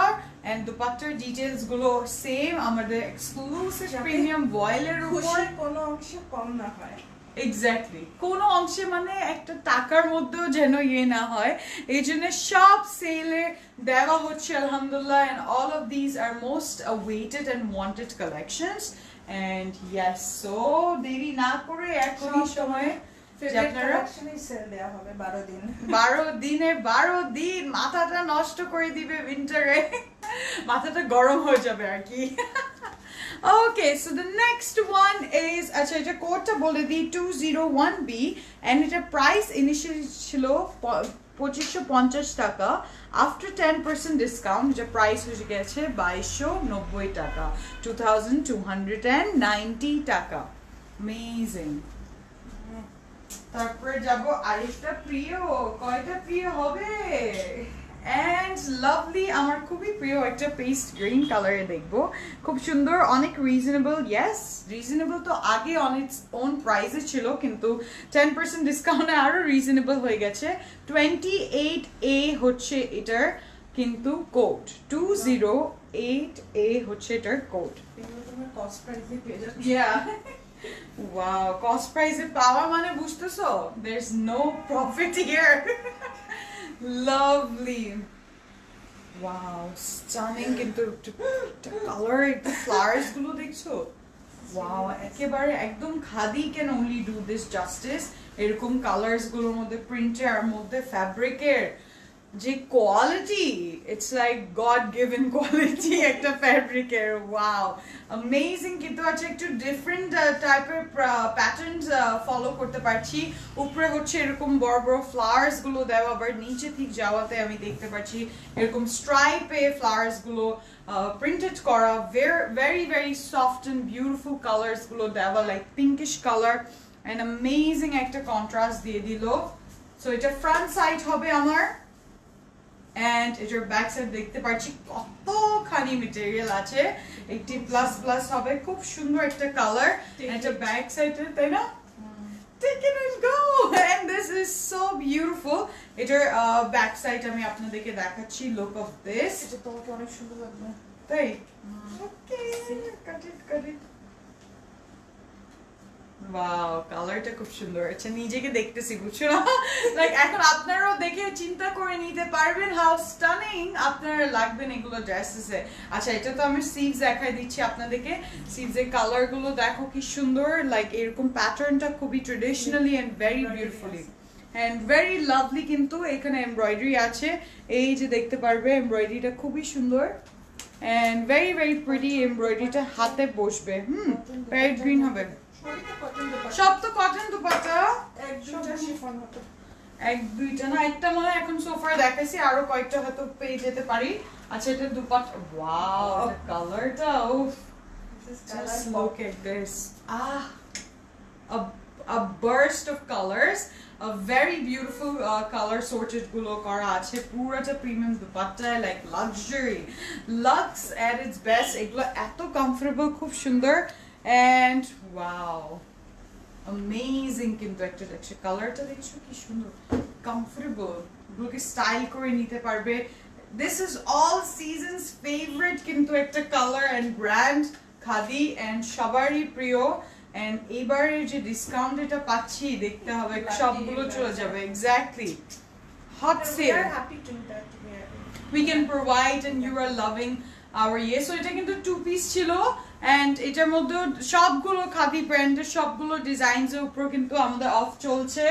এন্ড দুপাট্টার ডিটেইলস গুলো সেম আমাদের এক্সক্লুসিভ প্রিমিয়াম ভয়েলের উপর কোনো অংশে কম না হয় এক্স্যাক্টলি কোনো অংশে মানে একটা টাকার মধ্যেও যেন ইয়ে না হয় এই জন্য সব সেলে দেওয়া হচ্ছে আলহামদুলিল্লাহ and all of this are most awaited and wanted collections and yes so দেরি না করে এখনই সময় হবে 12 দিন 12 দিনে 12 দিন মাথাটা নষ্ট করে দিবে উইন্টারে মাথাটা গরম হয়ে যাবে আর কি Okay, so the next one is acha eta code ta bole di 201B and ita price initially chilo 2550 টাকা after 10% discount ita price hoye geche 2290 টাকা 2290 টাকা amazing তারপরে যাব আরেকটা প্রিয় কয়টা প্রিয় হবে and lovely আমার খুবই প্রিয় একটা পেস্ট গ্রিন কালারে দেখবো খুব সুন্দর অনেক রিজনেবল yes রিজনেবল তো আগে অন ইটস ওন প্রাইসে ছিল কিন্তু 10% ডিসকাউন্টে আরো রিজনেবল হয়ে গেছে 28A হচ্ছে এটার কিন্তু কোড 208A হচ্ছে এটার কোড তোমার কস্ট প্রাইসে পেয়ে যাচ্ছে yeah wow cost price এ পাওয়া মানে বুঝতেছো there's no profit here lovely wow stunning কিন্তু color the flowers গুলো দেখছো wow একেবারে একদম khadi can only do this justice এরকম কালারস গুলোর মধ্যে প্রিন্টের আর মধ্যে ফ্যাব্রিকের যে quality it's like god given quality একটা ফ্যাব্রিকের ওয়াও অ্যামেজিং কিন্তু আছে একটু ডিফারেন্ট টাইপের প্যাটার্নস ফলো করতে পারছি উপরে হচ্ছে এরকম বড় বড় ফ্লাওয়ার্স গুলো দেওয়া আবার নিচে ঠিক যাওয়াতে আমি দেখতে পাচ্ছি এরকম স্ট্রাইপে ফ্লাওয়ার্স গুলো প্রিন্টেড করা very very soft and beautiful colours গুলো দেওয়া like pinkish colour and amazing একটা কন্ট্রাস্ট দিয়ে দিল সো এটা ফ্রন্ট সাইড হবে আমার and এটার ব্যাক সাইড দেখতে পাচ্ছি কতখানি ম্যাটেরিয়াল আছে 80++ হবে খুব সুন্দর একটা কালার এটা ব্যাক সাইডে তাই না take it and go. And this is so beautiful. এটার ব্যাক সাইড আমি আপনাদেরকে দেখাচ্ছি, look of this. এটা তোমাকে অনেক সুন্দর লাগবে। তাই ওকে, cut it. ওয়াও, কালারটা খুব সুন্দর। আচ্ছা, নিজেকে দেখতেছি, বুঝছো না? লাইক এখন আপনারাও দেখে চিন্তা করে নিতে পারবেন হাউ স্টানিং আপনারা লাগবেন এগুলো ড্রেসেসে। আচ্ছা, এটা তো আমি স্লিভস দেখাই দিচ্ছি আপনাদেরকে। স্লিভসের কালার গুলো দেখো কি সুন্দর, লাইক এরকম প্যাটার্নটা খুবই traditionally and very beautifully and very lovely. কিন্তু এখানে এমব্রয়ডারি আছে, এই যে দেখতে পারবে এমব্রয়ডারিটা খুবই সুন্দর এন্ড ভেরি ভেরি প্রিটি। এমব্রয়ডারিটা হাতে বসবে, প্যারেট গ্রিন হবে। সব তো কটন দুপাট্টা, এক দুইটা না, একটা মনে হয় এখন সোফার দেখাইছি, আরো কয়েকটা হয়তো পেয়ে যেতে পারি। আচ্ছা, এটা দুপাট্টা, ওয়াও, কালারটা, উফ, just look at this. A burst of colors, a very beautiful color sorted gulo kora ache, purata premium dupatta, like luxury, lux at its best. Egulo eto comfortable, khub sundor, and wow, amazing kintu ekta dekche color ta dekhcho ki sundor, comfortable, eguloke style kore nite parbe. This is all seasons favorite kintu ekta color and brand, khadi and shabari priyo. And এবারে যে discount এটা পাচ্ছি দেখতে হবে, সবগুলো চলে যাবে। Exactly, hot sell, we can provide and you are loving our yes. So এটা কিন্তু টু পিস ছিল এন্ড এটার মধ্যে সবগুলো খাদি ব্র্যান্ডের সবগুলো ডিজাইনস এর উপর কিন্তু আমাদের অফ চলছে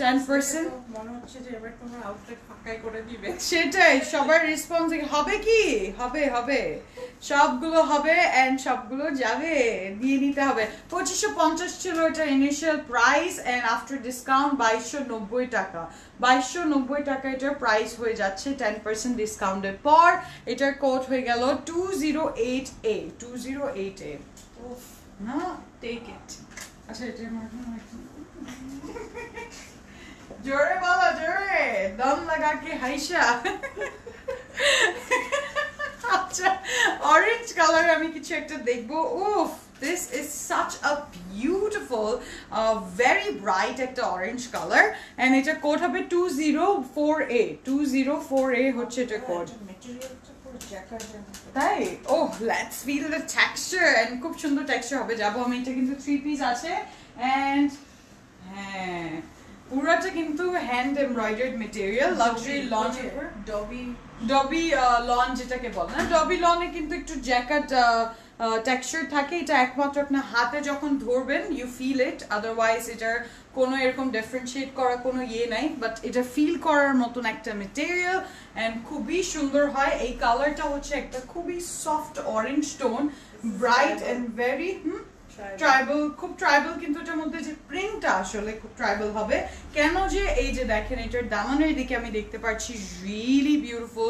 10%। মনে হচ্ছে যে এবার তোমরা আউটলেট ফাঁকাই করে দিবে। সেটাই, সবার রেসপন্স হবে কি হবে সবগুলো হবে এন্ড সবগুলো যাবে, দিয়ে নিতে হবে। 2550 ছিল এটা initial price and after discount 2290 টাকা। 2290 টাকা এটার প্রাইস হয়ে যাচ্ছে 10% ডিসকাউন্টের পর। এটার কোড হয়ে গেল 208A 208A। উফ, না, টেক ইট। আচ্ছা, এটা জোরে বলো, জোরে দম লাগা কে হাইশা। আচ্ছা, অরেঞ্জ কালার আমি কিছু একটা দেখবো। উফ, this is such a beautiful very bright একটা অরেঞ্জ কালার এন্ড এটা কোড হবে 204A 204A হচ্ছে এটা কোড। তাই, oh, let's feel the texture and খুব সুন্দর টেক্সচার হবে। যাবো আমি, এটা কিন্তু 3 পিস আছে এন্ড হ্যাঁ, পুরোটা কিন্তু hand embroidered material, luxury lawn, dobby lawn যেটাকে বলে না, ডবি লনে কিন্তু একটু জ্যাকেট টেক্সচার থাকে। এটা একমাত্র আপনার হাতে যখন ধরবেন ইউ ফিল ইট, আদারওয়াইজ এটার কোনো এরকম ডিফারেন্সিয়েট করা কোনো ইয়ে নাই, বাট এটা ফিল করার মতন একটা মেটেরিয়াল এন্ড খুবই সুন্দর হয়। এই কালারটা হচ্ছে একটা খুবই soft orange tone, bright and very tribal, খুব ট্রাইবাল, কিন্তু এটার মধ্যে যে প্রিন্টটা আসলে খুব ট্রাইবাল হবে। কেন যে এই যে দেখেন এটার দামানের দিকে আমি দেখতে পাচ্ছি রিয়েলি বিউটিফুল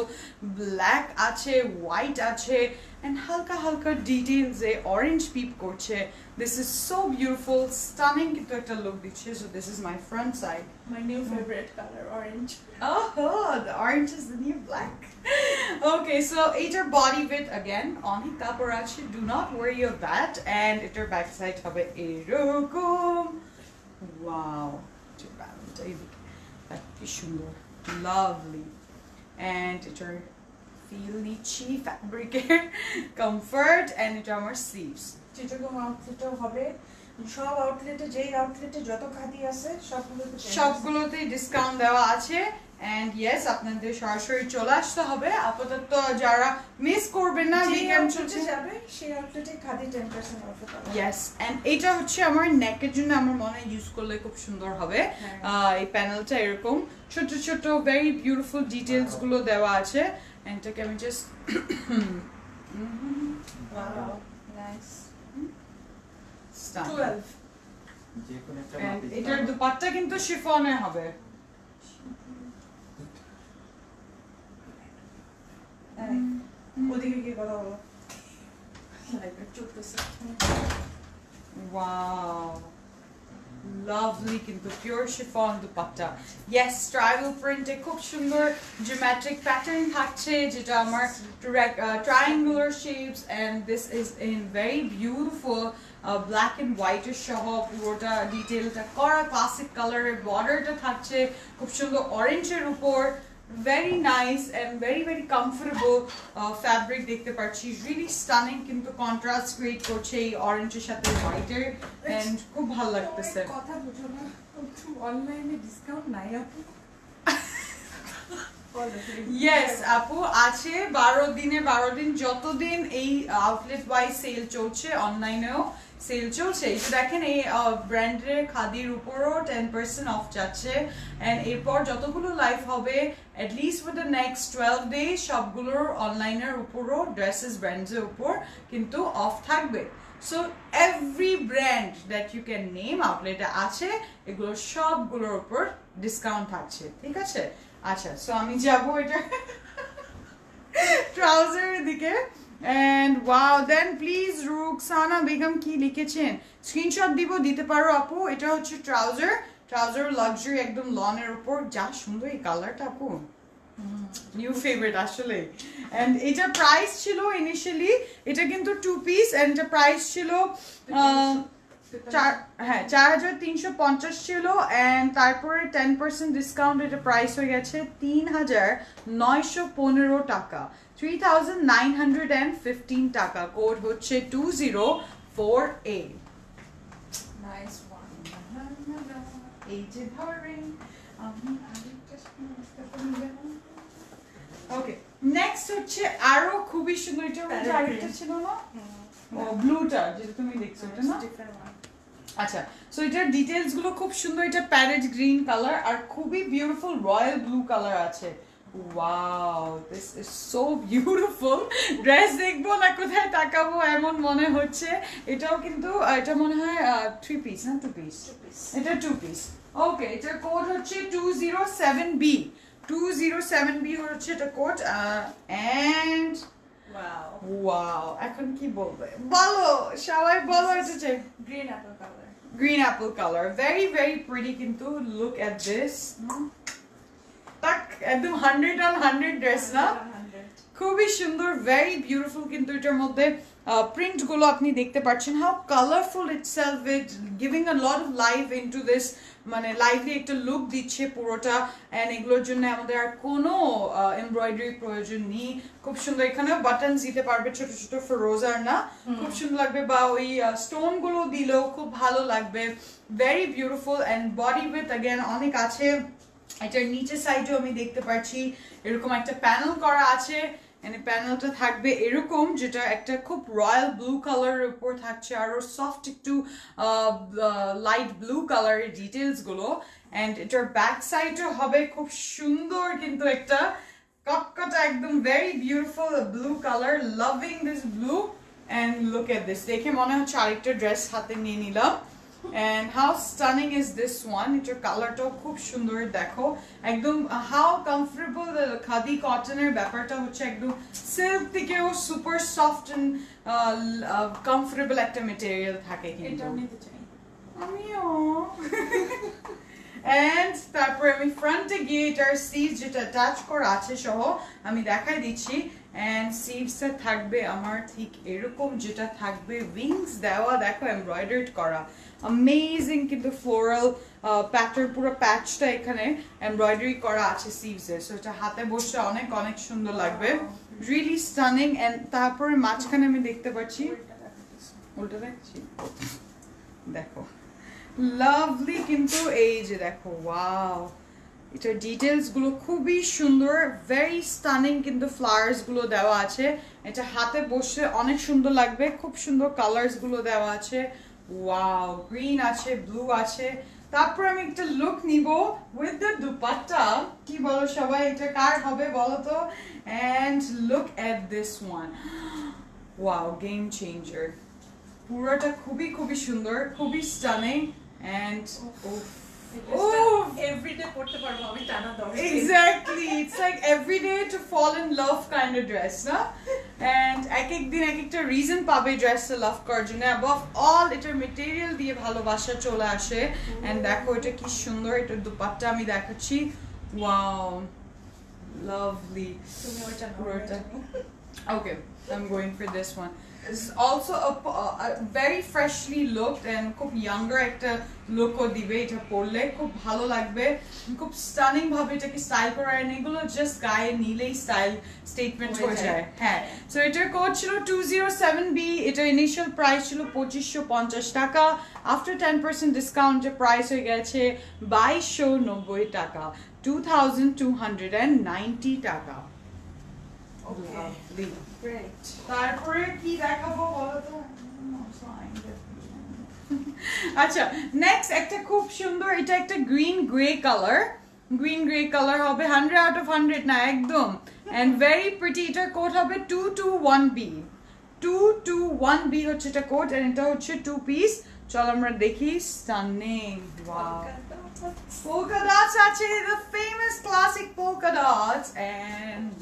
ব্ল্যাক আছে, হোয়াইট আছে এন্ড হালকা হালকা ডিটেইলস এ অরেঞ্জ পিপ করছে। This is so beautiful, stunning কিন্তু একটা লুক দিচ্ছে। So this is my front side, my new favorite color, orange. Oh, the orange is the new black. Okay, so etar body width again onek kapor ache, do not worry of that, and etar back side hobe erokom. Wow, etar balance ki sundor, lovely, and etar feel nichi fabric comfort and etar amar sleeves. যেরকম outfit হবে সব আউটলেটে, যেই আউটলেটে যত খাদি আছে সবগুলোতে discount দেওয়া আছে এন্ড ইয়েস, আপনাদের সরাসরি চলে আসতে হবে। আপাতত যারা মিস করবেন না, উইকেন্ড চলছে যাবে সেই আউটলেটে খাদি 10% অফ পাবে। ইয়েস, এন্ড এটা হচ্ছে আমার নেকের জন্য আমার মনে হয় ইউজ করলে খুব সুন্দর হবে। এই প্যানেলটা এরকম ছোট ছোট ভেরি বিউটিফুল ডিটেইলস গুলো দেওয়া আছে এন্ড এটাকে আমি জাস্ট ওয়াও, নাইস। 12 এটার দুপাট্টা কিন্তু শিফনের হবে। ওদিকে কি কথা বলো, লাইভ চলতেছে। ওয়াও, লাভলি কিন্তু pure chiffon dupatta yes tribal প্রিন্টে খুব সুন্দর জিওমেট্রিক প্যাটার্ন থাকছে যেটা আমার triangular shapes and this is in very beautiful black and white সহ পুরোটা ডিটেইলটা করা ক্লাসিক কালারের বর্ডারটা থাকছে খুব সুন্দর অরেঞ্জের উপর very nice and very very comfortable fabric দেখতে পাচ্ছি really stunning কিন্তু contrast create করছে এই অরেঞ্জের সাথে হোয়াইটের and খুব ভালো লাগতেছে কথা বুঝো না অনলাইনে ডিসকাউন্ট নাই আপু Yes, আপু আছে 12 দিন যতদিন এই আউটলেট ওয়াইজ সেল চলছে অনলাইনেও সেল চলছে এই দেখেন এই ব্র্যান্ডের খাদির উপরও 10% অফ যাচ্ছে এন্ড এরপর যতগুলো লাইভ হবে at least for the next 12 days সবগুলোর অনলাইনের উপরও ড্রেসেস ব্র্যান্ডসের উপর কিন্তু অফ থাকবে So every brand that you can name আউটলেটে আছে এগুলো সবগুলোর উপর ডিসকাউন্ট থাকছে ঠিক আছে আচ্ছা সো আমি যাব এটা ট্রাউজারের দিকে and wow then please Rukhsana Begum কি লিখেছেন স্ক্রিনশট দিতে পারো আপু এটা হচ্ছে ট্রাউজার লাক্সারি একদম লনের উপর যা সুন্দর এই কালারটা আপু নিউ ফেভারিট আসলে and এটা প্রাইস ছিল ইনিশিয়ালি এটা কিন্তু 2 পিস and এটা প্রাইস ছিল 4350 ছিল and তারপরে 10% ডিসকাউন্ট এটা প্রাইস হয়ে গেছে 3915 টাকা 3915 টাকা কোড হচ্ছে 2048 নাইস ওয়ান এই যে ধরেন আমি আরেকটা ওকে নেক্সট হচ্ছে আরো খুবই সুন্দর এটা আরেকটা ছিল না ও ব্লুটা যেটা তুমি দেখছো এটা না আচ্ছা সো এটার ডিটেইলস গুলো খুব সুন্দর এটা প্যারেট গ্রিন কালার আর খুবই বিউটিফুল রয়্যাল ব্লু কালার আছে wow this is so beautiful dress দেখবো না কোথায় তাকাবো এমন মনে হচ্ছে এটাও কিন্তু এটা মনে হয় 3 পিস না 2 পিস এটা 2 পিস ওকে এটার কোড হচ্ছে 207B 207B হচ্ছে এটা কোড এন্ড ওয়াও এখন কি বলবে বলো সবাই বলো এটা green Apple colour very very pretty কিন্তু লুক এট দিস তাক একদম 100 on 100 ড্রেস না খুবই সুন্দর ভেরি বিউটিফুল কিন্তু এটার মধ্যে প্রিন্ট গুলো আপনি দেখতে পাচ্ছেন how colourful itself it giving a lot of life into this মানে লাইভলি একটা লুক দিচ্ছে পুরোটা এন্ড এগুলোর জন্য আমাদের আর কোনো এমব্রয়ডারি প্রয়োজন নেই খুব সুন্দর এখানে বাটনস দিতে পারবে ছোট ছোট ফরোজার না খুব সুন্দর লাগবে বা ওই স্টোন গুলো দিলেও খুব ভালো লাগবে very beautiful and body with again অনেক আছে এটার নিচে সাইডেও আমি দেখতে পাচ্ছি এরকম একটা প্যানেল করা আছে এন্ড প্যানেলটা থাকবে এরকম যেটা একটা খুব রয়্যাল ব্লু কালারের উপর থাকছে আর সফট একটু লাইট ব্লু কালারের ডিটেইলস গুলো এন্ড এটার ব্যাক সাইডও হবে খুব সুন্দর কিন্তু একটা কটকটা একদম very beautiful blue colour loving this blue and look at this দেখে মনে হচ্ছে আরেকটা ড্রেস হাতে নিয়ে নিলাম and how stunning is this one এটার কালারটাও খুব সুন্দর দেখো একদম how comfortable the খাদি কটনের ব্যাপারটা হচ্ছে একদম সিল্ক থেকেও সুপার সফট এন্ড কমফোর্টেবল একটা ম্যাটেরিয়াল থাকে কিন্তু এটা নিতে চাই আমিও and তারপর আমি ফ্রন্টে গিয়ে এটার সিভস যেটা অ্যাটাচ করা আছে সহ আমি দেখাই দিচ্ছি and sleeves এ থাকবে আমার ঠিক এরকম যেটা থাকবে উইংস দেওয়া দেখো এমব্রয়ডার্ড করা অ্যামেজিং কিন্তু ফ্লোরাল প্যাটার্ন পুরো প্যাচটা এখানে এমব্রয়ডারি করা আছে sleeves এ সো এটা হাতে বসলে অনেক অনেক সুন্দর লাগবে রিয়েলি স্টানিং এন্ড তারপরে মাঝখানে আমি দেখতে পাচ্ছি উল্টা দেখছি দেখো লাভলি কিন্তু এই যে দেখো ওয়াও এটার ডিটেইলস গুলো খুবই সুন্দর ভেরি স্টানিং কিন্তু ফ্লাওয়ার্স গুলো দেওয়া আছে এটা হাতে বসে অনেক সুন্দর লাগবে খুব সুন্দর কালারস গুলো দেওয়া আছে ওয়াও গ্রিন আছে ব্লু আছে তারপর আমি একটা লুক নিব উইথ দ্য দুপাট্টা কি বলো সবাই এটা কার হবে বলো তো and look at this one wow game changer পুরোটা খুবই খুবই সুন্দর খুবই স্টানিং এন্ড এভরিডে পড়তে পারবো আমি টানা 10 দিন। Exactly, it's like every day to fall in love kind of dress, না? And এক এক দিন এক একটা reason পাবে ড্রেসটা লাভ করার জন্য। Above all, এটার মেটেরিয়াল দিয়ে ভালোবাসা চলে আসে। And দেখো এটা কি সুন্দর, এটার দুপাট্টা আমি দেখাচ্ছি। Wow, lovely. তুমি ওটা পুরোটা। Okay, I'm going for this one. This is also a very freshly looked and খুব younger একটা look ও দিবে এটা পরলে খুব ভালো লাগবে, খুব স্টানিং ভাবে এটাকে স্টাইল করা, আর এগুলো জাস্ট গায়ে নিলেই স্টাইল স্টেটমেন্ট হয়ে যায়। হ্যাঁ, সো এটার কোড ছিল 207B, এটার ইনিশিয়াল প্রাইস ছিল 2550 টাকা, আফটার 10% ডিসকাউন্ট এর প্রাইস হয়ে গেছে 2290 টাকা, 2290 টাকা। Okay, great. তারপরে কি দেখাবো বলো তো? আচ্ছা, নেক্সট একটা খুব সুন্দর, এটা একটা গ্রিন গ্রে কালার হবে, 100 out of 100 না একদম, এন্ড ভেরি প্রিটি। এটার কোড হবে 221B হচ্ছে এটা কোড, এন্ড এটা হচ্ছে 2 পিস। চলো আমরা দেখি। স্টানিং, ওয়াও, polka dots আছে, the famous classic polka dots, and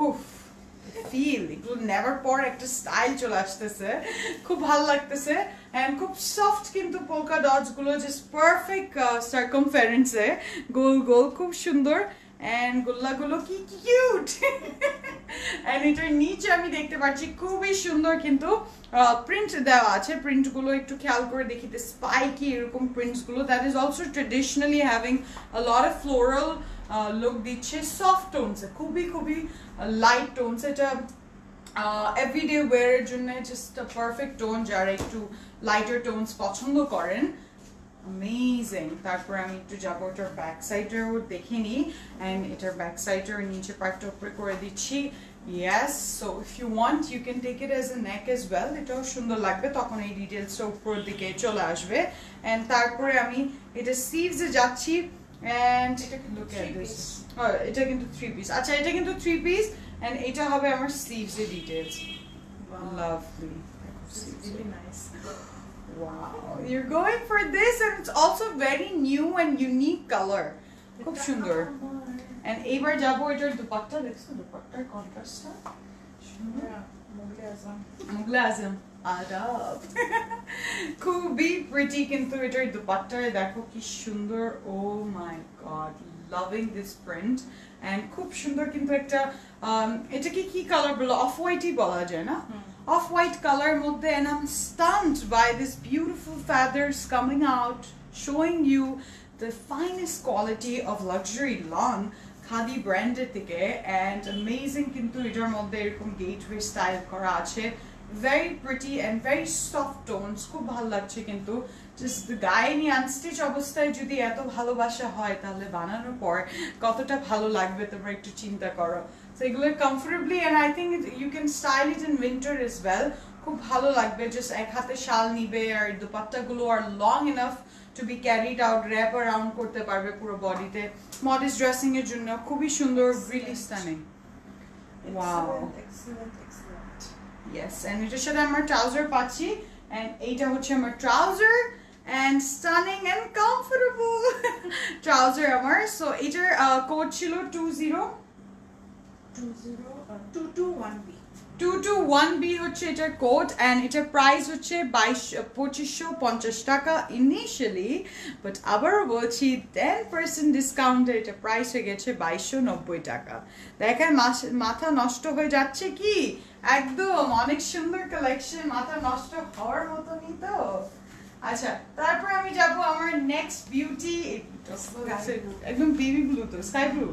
উফ, ফিল এগুলো নেভার পর একটা স্টাইল চলে আসতেছে, খুব ভালো লাগতেছে, এন্ড খুব সফট কিন্তু পোলকা ডটস গুলো, জাস্ট পারফেক্ট সার্কামফারেন্সে, গোল গোল, খুব সুন্দর, এন্ড গোল্লাগুলো কি কিউট। এন্ড এটার নিচে আমি দেখতে পাচ্ছি খুবই সুন্দর কিন্তু প্রিন্ট দেওয়া আছে, প্রিন্ট গুলো একটু খেয়াল করে দেখিতে স্পাইকি এরকম প্রিন্টস গুলো, that is also traditionally having a lot of floral look দিচ্ছে, সফট টোনস, খুবই খুবই লাইট টোনস, এটা এভরিডে ওয়ারের জন্য জাস্ট পারফেক্ট টোন, যারা একটু লাইটার টোনস পছন্দ করেন। অ্যামেজিং। তারপর আমি একটু যাবো এটার ব্যাক সাইডেও দেখে নিই, অ্যান্ড এটার ব্যাক সাইডের নিচে পার্টটা উপরে করে দিচ্ছি। Yes, so if you want you can take it as a neck as well, এটাও সুন্দর লাগবে, তখন এই ডিটেলসটা উপরের দিকে চলে আসবে। অ্যান্ড তারপরে আমি এটা স্লিভসে যাচ্ছি, and look at this, এটা কিন্তু 3 piece, আচ্ছা এটা কিন্তু 3 piece, and এটা হবে আমার স্লিভস এর details. Lovely, This is really nice. Wow, you're going for this, and it's also very new and unique color, খুব সুন্দর। and এবার যাবো এটার দুপাট্টা, দেখছো দুপাট্টার কন্ট্রাস্টটা সুন্দর, মুগলে আজম আদাব। খুবই প্রিটি কিন্তু এটার দুপাট্টা, দেখো কি সুন্দর, oh my god, loving this print, and খুব সুন্দর কিন্তু একটা এটাকে কি কালার বলো, অফ হোয়াইটই বলা যায় না, অফ হোয়াইট কালার মধ্যে, and I'm stunned by this beautiful feathers coming out, showing you the finest quality of luxury lawn khadi ব্র্যান্ডের থেকে, and amazing কিন্তু এটার মধ্যে এরকম গেটওয়ে স্টাইল করা আছে, very pretty and very soft tones, খুব ভালো লাগছে কিন্তু, জাস্ট গায়ে নিয়ে আনস্টিচ অবস্থায় যদি এত ভালোবাসা হয় তাহলে বানানোর পর কতটা ভালো লাগবে তোমরা একটু চিন্তা করো। So এগুলো comfortably, and I think you can style it in winter as well, খুব ভালো লাগবে, জাস্ট এক হাতে শাল নিবে, আর দুপাট্টাগুলো আর long enough to be carried out, wrap around করতে পারবে পুরো বডিতে, মডেস্ট ড্রেসিং এর জন্য খুবই সুন্দর, really stunning. Wow, excellent. Yes, and এটার সাথে আমার ট্রাউজার পাচ্ছি, and এইটা হচ্ছে আমার trouser, and stunning and comfortable trouser আমার। সো এটার কোড ছিল 221B 221B হচ্ছে এটার কোড, and এটার প্রাইস হচ্ছে 2550 টাকা ইনিশিয়ালি, বাট আবারও বলছি 10% ডিসকাউন্টে এটা প্রাইস হয়ে গেছে 2290 টাকা। দেখেন মাথা নষ্ট হয়ে যাচ্ছে কি, একদম অনেক সুন্দর কালেকশন, মাথা নষ্ট হওয়ার মতনই তো। আচ্ছা, তারপর আমি যাব আমার নেক্সট বিউটি, একদম বেবি ব্লু, তো sky blue,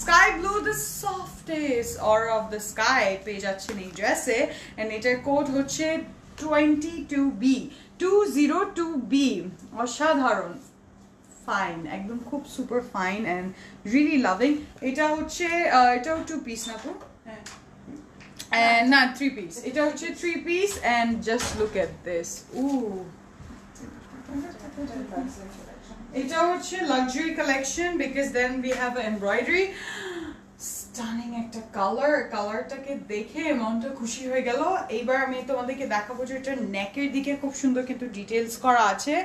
sky blue, the softest aura of the sky পেয়ে যাচ্ছেন এই ড্রেসে, এন্ড এটার কোড হচ্ছে 202B, অসাধারণ, ফাইন, একদম খুব super fine and really loving. এটা হচ্ছে এটাও 2 পিস না তো, and না 3 piece, এটা হচ্ছে 3 piece, and just look at this, ooh, এটা হচ্ছে luxury collection because then we have an embroidery, stunning একটা কালারটাকে দেখে মনটা খুশি হয়ে গেল। এইবার আমি তোমাদেরকে দেখাবো যে এটা নেকের দিকে খুব সুন্দর কিন্তু ডিটেলস করা আছে,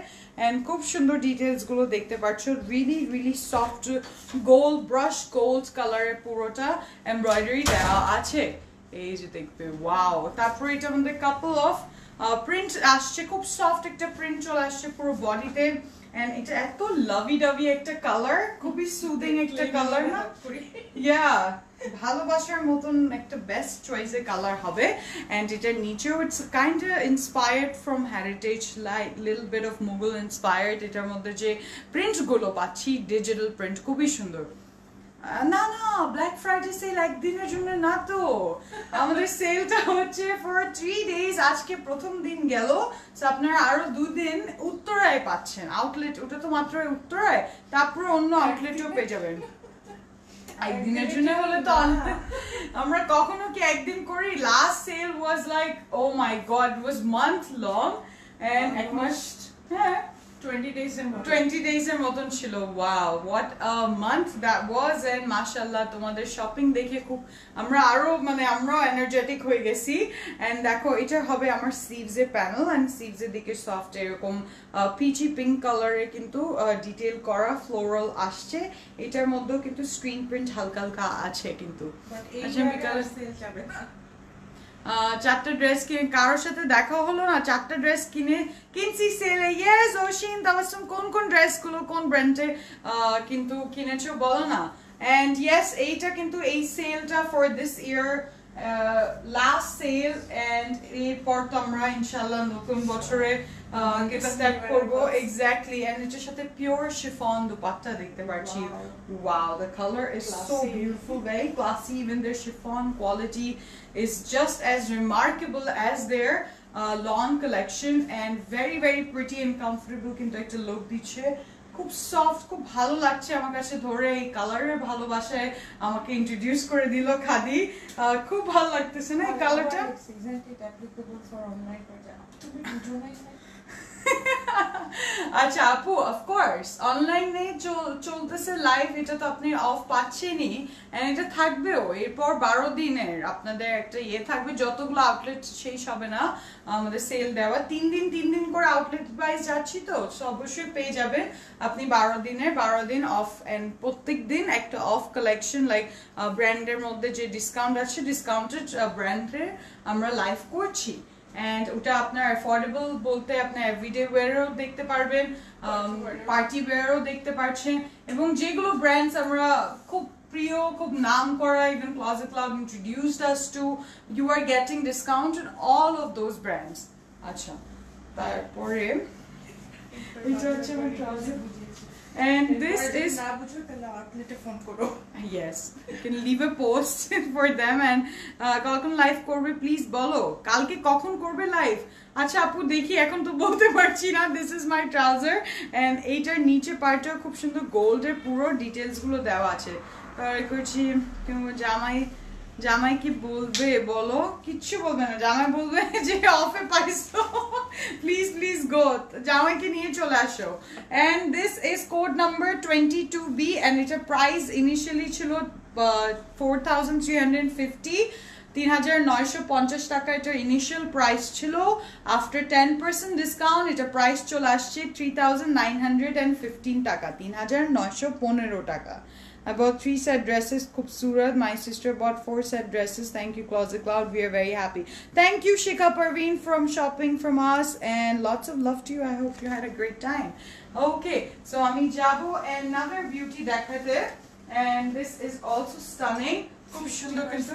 এন্ড খুব সুন্দর ডিটেলস গুলো দেখতে পাচ্ছ, really really soft gold brush gold কালারের পুরোটা এমব্রয়ডারি দেওয়া আছে। এই যে দেখবে ওয়াও। তারপরে এটা আমাদের কাপল অফ প্রিন্ট আসছে, খুব সফট একটা প্রিন্ট চলে আসছে পুরো বডিতে, এন্ড এটা এত লাভি ডাভি একটা কালার, খুবই সুদিং একটা কালার না, ইয়া ভালোবাসার মতন একটা বেস্ট চয়েসের কালার হবে। এন্ড এটার নিচেও it's kind inspired from heritage, like little bit of Mughal inspired. এটার মধ্যে যে প্রিন্ট গুলো পাচ্ছি ডিজিটাল প্রিন্ট, খুবই সুন্দর। না না, ব্ল্যাক ফ্রাইডে সেল একদিনের জন্য না তো, আমাদের সেলটা হচ্ছে ফর 3 days। আজকে প্রথম দিন গেল, আপনারা আরো 2 দিন উত্তরায় পাচ্ছেন আউটলেট, ওটা তো মাত্র উত্তরায়, তারপরে অন্য আউটলেটও পেয়ে যাবেন। একদিনের জন্য হলে তো আমরা কখনো কি একদিন করি? Last sale was like oh my God, was month long, and এক মাস, হ্যাঁ 20 days এর মতন ছিল। Wow, what a month that was. And মাশাআল্লাহ তোমাদের শপিং দেখে খুব আমরা আরো আমরাও এনার্জেটিক হয়ে গেছি। এন্ড দেখো এটা হবে আমার স্লিভস এর প্যানেল, এন্ড স্লিভস এর দিকে সফট এরকম পিচি পিঙ্ক কালারে কিন্তু ডিটেল করা ফ্লোরাল আসছে। এটার মধ্যেও কিন্তু স্ক্রিন প্রিন্ট হালকা হালকা আছে কিন্তু। চারটা ড্রেস কিনে কারোর সাথে দেখা হলো না, চারটা ড্রেস কিনছি সেলে। ইয়েস ওশিন তাবাসসুম, কোন ড্রেস গুলো কোন ব্র্যান্ডে কিন্তু কিনেছো বলো না। এন্ড ইয়েস এইটা কিন্তু এই সেলটা for this year last sale, and এরপর তো আমরা ইনশাআল্লাহ নতুন বছরে স্টার্ট করবো। এক্স্যাক্টলি। এন্ড এটার সাথে পিওর শিফন দুপাট্টা দেখতে পাচ্ছি। Wow, the color is so beautiful, very classy. Even their chiffon quality is just as remarkable as their lawn collection, and very very pretty and comfortable কিন্তু একটা look দিচ্ছে, খুব soft, খুব ভালো লাগছে আমার কাছে ধরে। এই কালারের ভালোবাসায় আমাকে ইন্ট্রোডিউস করে দিল খাদি, খুব ভালো লাগতেছে না এই কালারটা। আচ্ছা আপু, অফকোর্স অনলাইনে চলতেছে লাইভ, এটা তো আপনি অফ পাচ্ছেনই, এন্ড এটা থাকবেও এরপর 12 দিনের আপনাদের একটা থাকবে, যতগুলো আউটলেট শেষ হবে না আমাদের সেল দেওয়া। 3 দিন করে আউটলেট ওয়াইজ যাচ্ছি তো, অবশ্যই পেয়ে যাবেন আপনি 12 দিন অফ, এন্ড প্রত্যেক দিন একটা অফ কালেকশন, লাইক ব্র্যান্ডের মধ্যে যে ডিসকাউন্ট আছে ডিসকাউন্টেড ব্র্যান্ডের আমরা লাইভ করছি। এন্ড ওটা আপনার অ্যাফোর্ডেবল বলতে আপনি এভরিডে ওয়্যারও দেখতে পারবেন, পার্টি ওয়্যারও দেখতে পাচ্ছেন, এবং যেগুলো ব্র্যান্ডস আমরা খুব প্রিয়, খুব নাম করা, even closet club introduced us to, you are getting discount on all of those brands. আচ্ছা, তারপরে এটা হচ্ছে আমার ট্রাউজার, and this is না বুঝো তাহলে আউটলেটে ফোন করো। Yes, you can leave a post for them, and কখন লাইভ করবে প্লিজ বলো, কালকে কখন করবে লাইভ? আচ্ছা আপু দেখি, এখন তো বলতে পারছি না। This is my trouser, and এইটার নিচে পার্টটা খুব সুন্দর গোল্ডের পুরো ডিটেলস গুলো দেওয়া আছে। করছি জামাই কি বলবে বলো? কিচ্ছু বলবে না, জামাই বলবে যে অফে পাইছো, প্লিজ গো, জামাইকে নিয়ে চলে আসো। And this is code number 22B, and এটা প্রাইস ইনিশিয়ালি ছিল 4350, 3950 টাকা এটা ইনিশিয়াল প্রাইস ছিল। আফটার 10% ডিসকাউন্ট এটা প্রাইস চলে আসছে 3915 টাকা, 3915 টাকা। I bought 3 set dresses, Khubsurat. My sister bought 4 set dresses. Thank you, Closet Cloud. We are very happy. Thank you, Shikha Parveen, from shopping from us. And lots of love to you. I hope you had a great time. Okay, so Ami Jabo, another beauty decorative. And this is also stunning. Khub sundor kintu.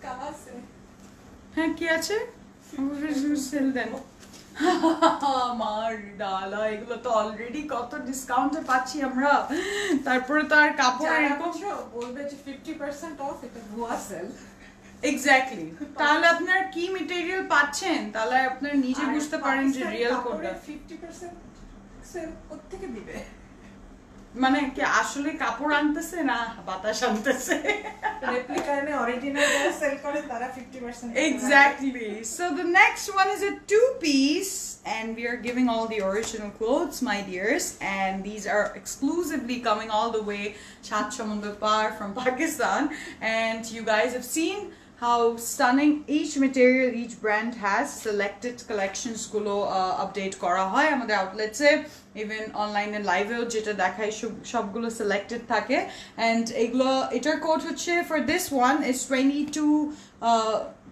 Kahan se? Heh, ki ache? Sell then. আমার ডালা, এগুলো তো already কত ডিসকাউন্টে পাচ্ছি আমরা, তারপরে তো আর কাপড় এরকম বলবে যে 50% অফ, এটা ভুয়া সেল। এক্স্যাক্টলি। তাহলে আপনার কি ম্যাটেরিয়াল পাচ্ছেন, তাহলে আপনার নিজে বুঝতে পারেন যে রিয়েল কোনটা। 50% সেল কোথা থেকে দিবে? মানে কি আসলে কাপড় আনতেছে না বাতাস আনতেছে রেপ্লিকা এনে অরিজিনাল যারা সেল করে তারা 50% exactly. So the next one is a two-piece and we are giving all the original clothes, my dears, and these are exclusively coming all the way Chat Samundar Par from Pakistan, and you guys have seen how stunning each material, each brand has. Selected collections gulo update kora hoy amader outlets e, even online and live e jeta dekhai sob gulo selected thake, and egulo etar code hocche for this one is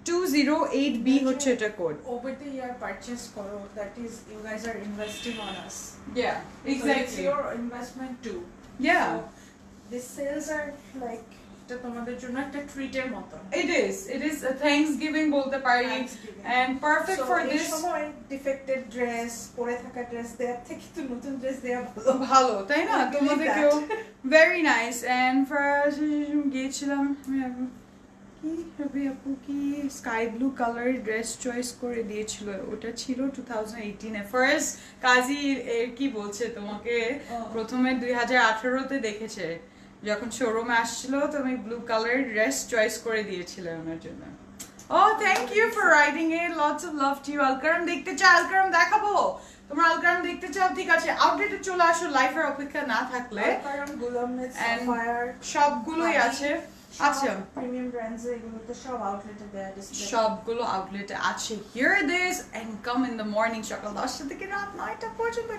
208B হচ্ছে এটা code over the year purchase করো, that is you guys are investing on us. yeah So it's exactly your investment too. yeah So the sales are like এটা তোমাদের জন্য একটা ট্রিটের মতো. it is a Thanksgiving bolte pari Thanksgiving. and perfect for এই this সময় defected dress পরে থাকা dress দেওয়ার থেকে তো নতুন ড্রেস দেওয়া ভালো. ভালো তাই না I believe তোমাদেরকেও that. very nice and for গিয়েছিলাম কি রবি আপু কি sky blue colour dress choice করে দিয়েছিল ওটা ছিল 2018 এ ফার্স্ট কাজী কি বলছে তোমাকে প্রথমে 2018 তে দেখেছে যখন শোরুমে আসছিল তুমি ব্লু কালার ড্রেস চয়েস করে দিয়েছিলে ওনার জন্য Oh, thank you for writing it. Lots of love to you. Alkaram দেখতে চাও আলকারাম দেখাবো তোমরা আলকারাম দেখতে চাও ঠিক আছে আউটলেটে চলে আসো লাইফের অপেক্ষা না থাকলে কারণ গুলামের And সাফায়ার সবগুলোই আছে আচ্ছা প্রিমিয়াম ব্র্যান্ডস এগুলো তো সব আউটলেটে দেয়া ডিসপ্লে সবগুলো আউটলেটে আছে here this and come in the morning সকাল 10টা থেকে রাত 9টা পর্যন্ত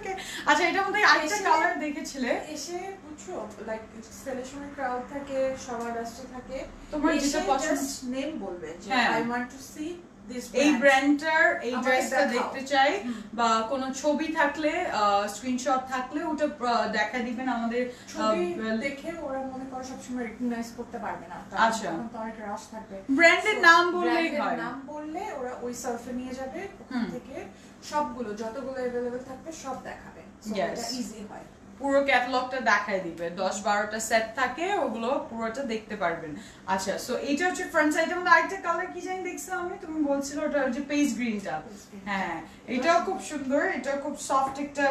আচ্ছা এটার মধ্যে আরেকটা কালার দেখেছিলে এসে বুঝছো লাইক সেলেকশনের ক্রাউড থাকে সবার ব্যস্ত থাকে তোমার যেটা পছন্দ নেম বলবে যে I want to C this এই ব্র্যান্ডটার এই আমাকে ড্রেসটা দেখাও। দেখতে চাই বা কোনো ছবি থাকলে স্ক্রিনশট থাকলে ওটা দেখা দিবেন আমাদের ছবি দেখে ওরা মনে করে সবসময় রিকগনাইজ করতে পারবে না আচ্ছা। তখন তো অনেক রাশ থাকবে ব্র্যান্ডের নাম বললেই ব্র্যান্ডের হয় নাম বললে ওরা ওই সেলফে নিয়ে যাবে ওখান থেকে সবগুলো যতগুলো अवेलेबल থাকবে সব দেখাবে সো Yes. এটা ইজি হয় পুরো ক্যাটালগটা দেখায় দিবে 10-12টা সেট থাকে ওগুলো পুরোটা দেখতে পারবেন আচ্ছা সো এটা হচ্ছে ফ্রন্ট সাইড আমরা আরেকটা কালার কি জানি দেখছিলাম আমি তুমি বলছিলে ওটা যে পেজ গ্রিনটা হ্যাঁ এটাও খুব সুন্দর এটা খুব সফট একটা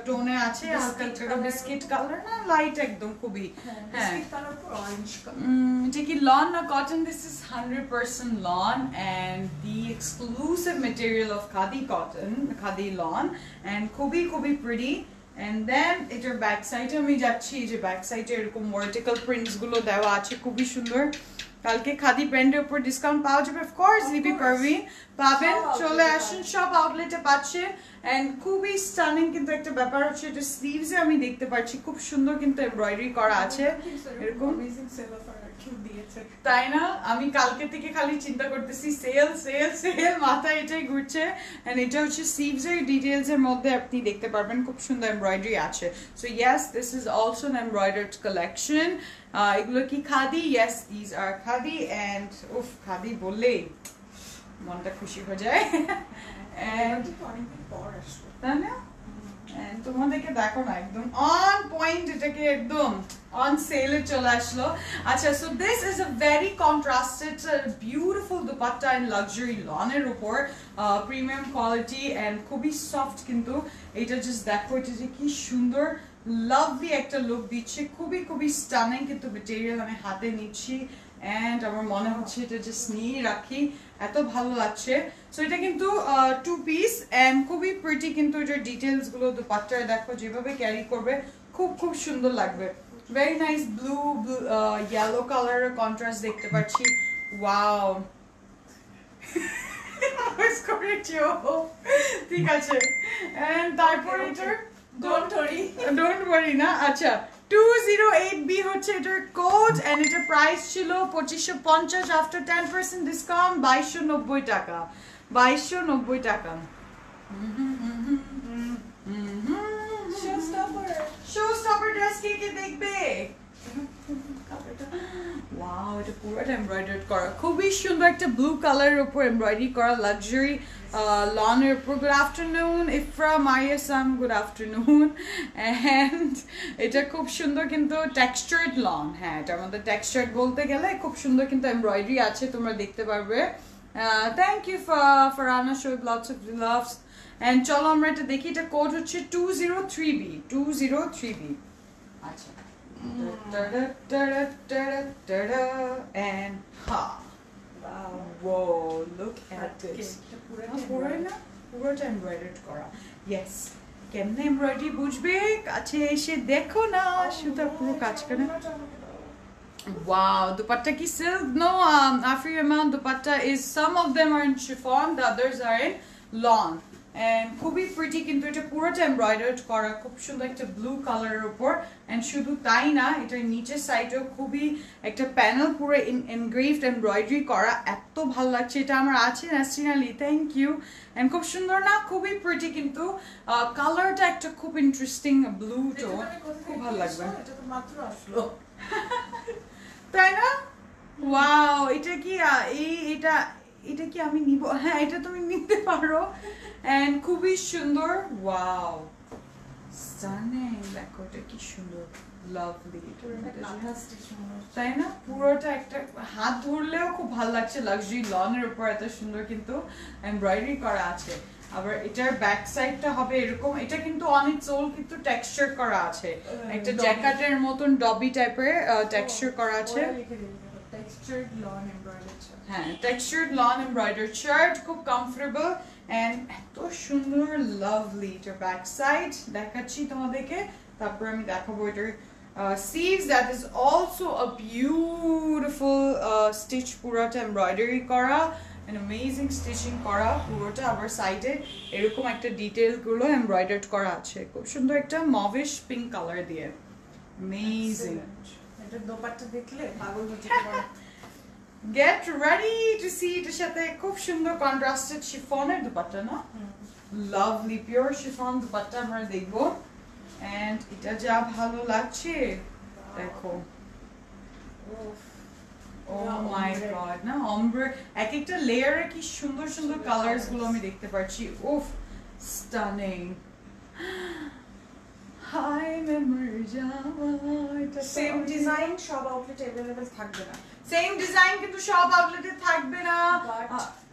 টোনে আছে হালকা একটা বিস্কিট কালার না লাইট একদম খুবই হ্যাঁ বিস্কিট কালার পুরো অরেঞ্জ কালার এটা কি লন না cotton this is 100% lawn and the exclusive material of khadi cotton khadi lawn and খুবই খুবই pretty and then এটার ব্যাক সাইডে আমি যাচ্ছি যে ব্যাক সাইডে এরকম ভার্টিক্যাল প্রিন্টস গুলো দেওয়া আছে খুবই সুন্দর কালকে খাদি ব্র্যান্ডের উপর ডিসকাউন্ট পাওয়া যাবে অফ কোর্স লিপি পারভিন পাবেন চলে আসুন সব আউটলেটে পাচ্ছেন এন্ড খুবই স্টানিং কিন্তু একটা ব্যাপার হচ্ছে এটা স্লিভসে আমি দেখতে পাচ্ছি খুব সুন্দর কিন্তু এমব্রয়ডারি করা আছে এরকম অ্যামেজিং সেল অফার কি দিয়েছে তাই না আমি কালকে থেকে খালি চিন্তা করতেছি সেল সেল সেল মাথা এটাই ঘুরছে এন্ড এটা হচ্ছে স্লিভস এর ডিটেইলস এর মধ্যে আপনি দেখতে পারবেন খুব সুন্দর এমব্রয়ডারি আছে so yes this is also an embroidered collection এগুলো কি khadi yes this are khadi and উফ খাদি বললেই মনটা খুশি হয়ে যায় এন্ড অনেকদিন পর আসলো তাই না and তোমাদেরকে দেখো না একদম অন পয়েন্ট এটাকে একদম অন সেলে চলে আসলো আচ্ছা so this is a very contrasted beautiful dupatta and luxury লনের উপর প্রিমিয়াম কোয়ালিটি এন্ড খুবই সফট কিন্তু এটা জাস্ট দেখো এটা যে কি সুন্দর লাভলি একটা লুক দিচ্ছে খুবই খুবই স্টানিং কিন্তু ম্যাটেরিয়াল আমি হাতে নিচ্ছি এন্ড আমার মনে হচ্ছে এটা জাস্ট নিয়ে রাখি এত ভালো লাগছে সো এটা কিন্তু টু পিস এন্ড খুবই প্রিটি কিন্তু এটার ডিটেইলস গুলো দুপাট্টায় দেখো যেভাবে ক্যারি করবে খুব খুব সুন্দর লাগবে ভেরি নাইস ব্লু ইয়েলো কালারের কন্ট্রাস্ট দেখতে পাচ্ছি ওয়াও ঠিক আছে এন্ড তারপর এটার ডোন্ট ওয়ারি না আচ্ছা 208B হচ্ছে এটার কোড এন্ড এটার প্রাইস ছিল 2550 আফটার 10% ডিসকাউন্ট 2290 টাকা 2290 টাকা শো স্টপার ড্রেস কে দেখবে ওয়াও এটা পুরোটা এমব্রয়ডারি করা খুবই সুন্দর একটা ব্লু কালারের উপর এমব্রয়ডারি করা লাক্সারি লনের উপর good afternoon Ifra Maiyasam good afternoon and এটা খুব সুন্দর কিন্তু টেক্সচার্ড লন হ্যাঁ এটার মধ্যে টেক্সচার্ড বলতে গেলে খুব সুন্দর কিন্তু এমব্রয়ডারি আছে তোমরা দেখতে পারবে thank you Farhana Shoaib lots of loves and চলো আমরা এটা দেখি এটা কোড হচ্ছে 203B আচ্ছা and ha whoa look at this পুরোটা এমব্রয়ডারি করা yes কেমনে এমব্রয়ডারি বুঝবে কাছে এসে দেখো না সুতা পুরো কাজ করে wow dupatta ki silk no Afri Rahman dupatta is some of them are in chiffon the others are in lawn and খুবই প্রিটি কিন্তু এটা পুরোটা এমব্রয়ডারি করা খুব সুন্দর একটা ব্লু কালারের উপর এন্ড শুধু তাই না এটার নিচের সাইডেও খুবই একটা প্যানেল পুরো এনগ্রেভড এমব্রয়ডারি করা এত ভালো লাগছে এটা আমার আছে ন্যাশনালি থ্যাংক ইউ এন্ড খুব সুন্দর না খুবই প্রিটি কিন্তু কালারটা একটা খুব ইন্টারেস্টিং ব্লু টো খুব ভালো লাগবে এটা তো মাত্র আসলো তাই না ওয়াও এটা কি এটা কি আমি নিব হ্যাঁ এটা তুমি নিতে পারো এন্ড খুবই সুন্দর ওয়াও স্টানিং দেখো এটা কি সুন্দর লাভলি তাই না পুরোটা একটা হাত ধরলেও খুব ভালো লাগছে লাক্সারি লনের উপর এত সুন্দর কিন্তু এমব্রয়ডারি করা আছে আবার এটার ব্যাক সাইডটা হবে এরকম এটা কিন্তু অন ইটস ওন কিন্তু টেক্সচার করা আছে একটা জ্যাকেটের মতন ডবি টাইপের টেক্সচার করা আছে টেক্সচার্ড লন এমব্রয়ডারি হ্যাঁ টেক্সচার্ড লন এমব্রয়ডারি শার্ট খুব কমফোর্টেবল এন্ড এত সুন্দর লাভলি এটার ব্যাক সাইড দেখাচ্ছি তোমাদেরকে তারপর আমি দেখাবো এটার sleeves that is also a beautiful stitch পুরোটা এমব্রয়ডারি করা an amazing stitching করা পুরোটা আবার সাইডে এরকম একটা ডিটেইল গুলো এমব্রয়ডার্ড করা আছে খুব সুন্দর একটা মভিশ পিঙ্ক কালার দিয়ে amazing এটা দোপাট্টা দেখলে পাগল হয়ে যাবে get ready to see এটার সাথে খুব সুন্দর কন্ট্রাস্টেড শিফনের দুপাট্টা না লাভলি পিওর শিফন দুপাট্টা আমরা দেখবো and এটা যা ভালো লাগছে দেখো oh my god না ombre এক একটা লেয়ারে কি সুন্দর সুন্দর কালারস গুলো আমি দেখতে পাচ্ছি উফ স্টানিং হাই মেমরি যাওয়া এটা সেম ডিজাইন সব আউটলেট अवेलेबल থাকবে না সেম ডিজাইন কিন্তু সব আউটলেটে থাকবে না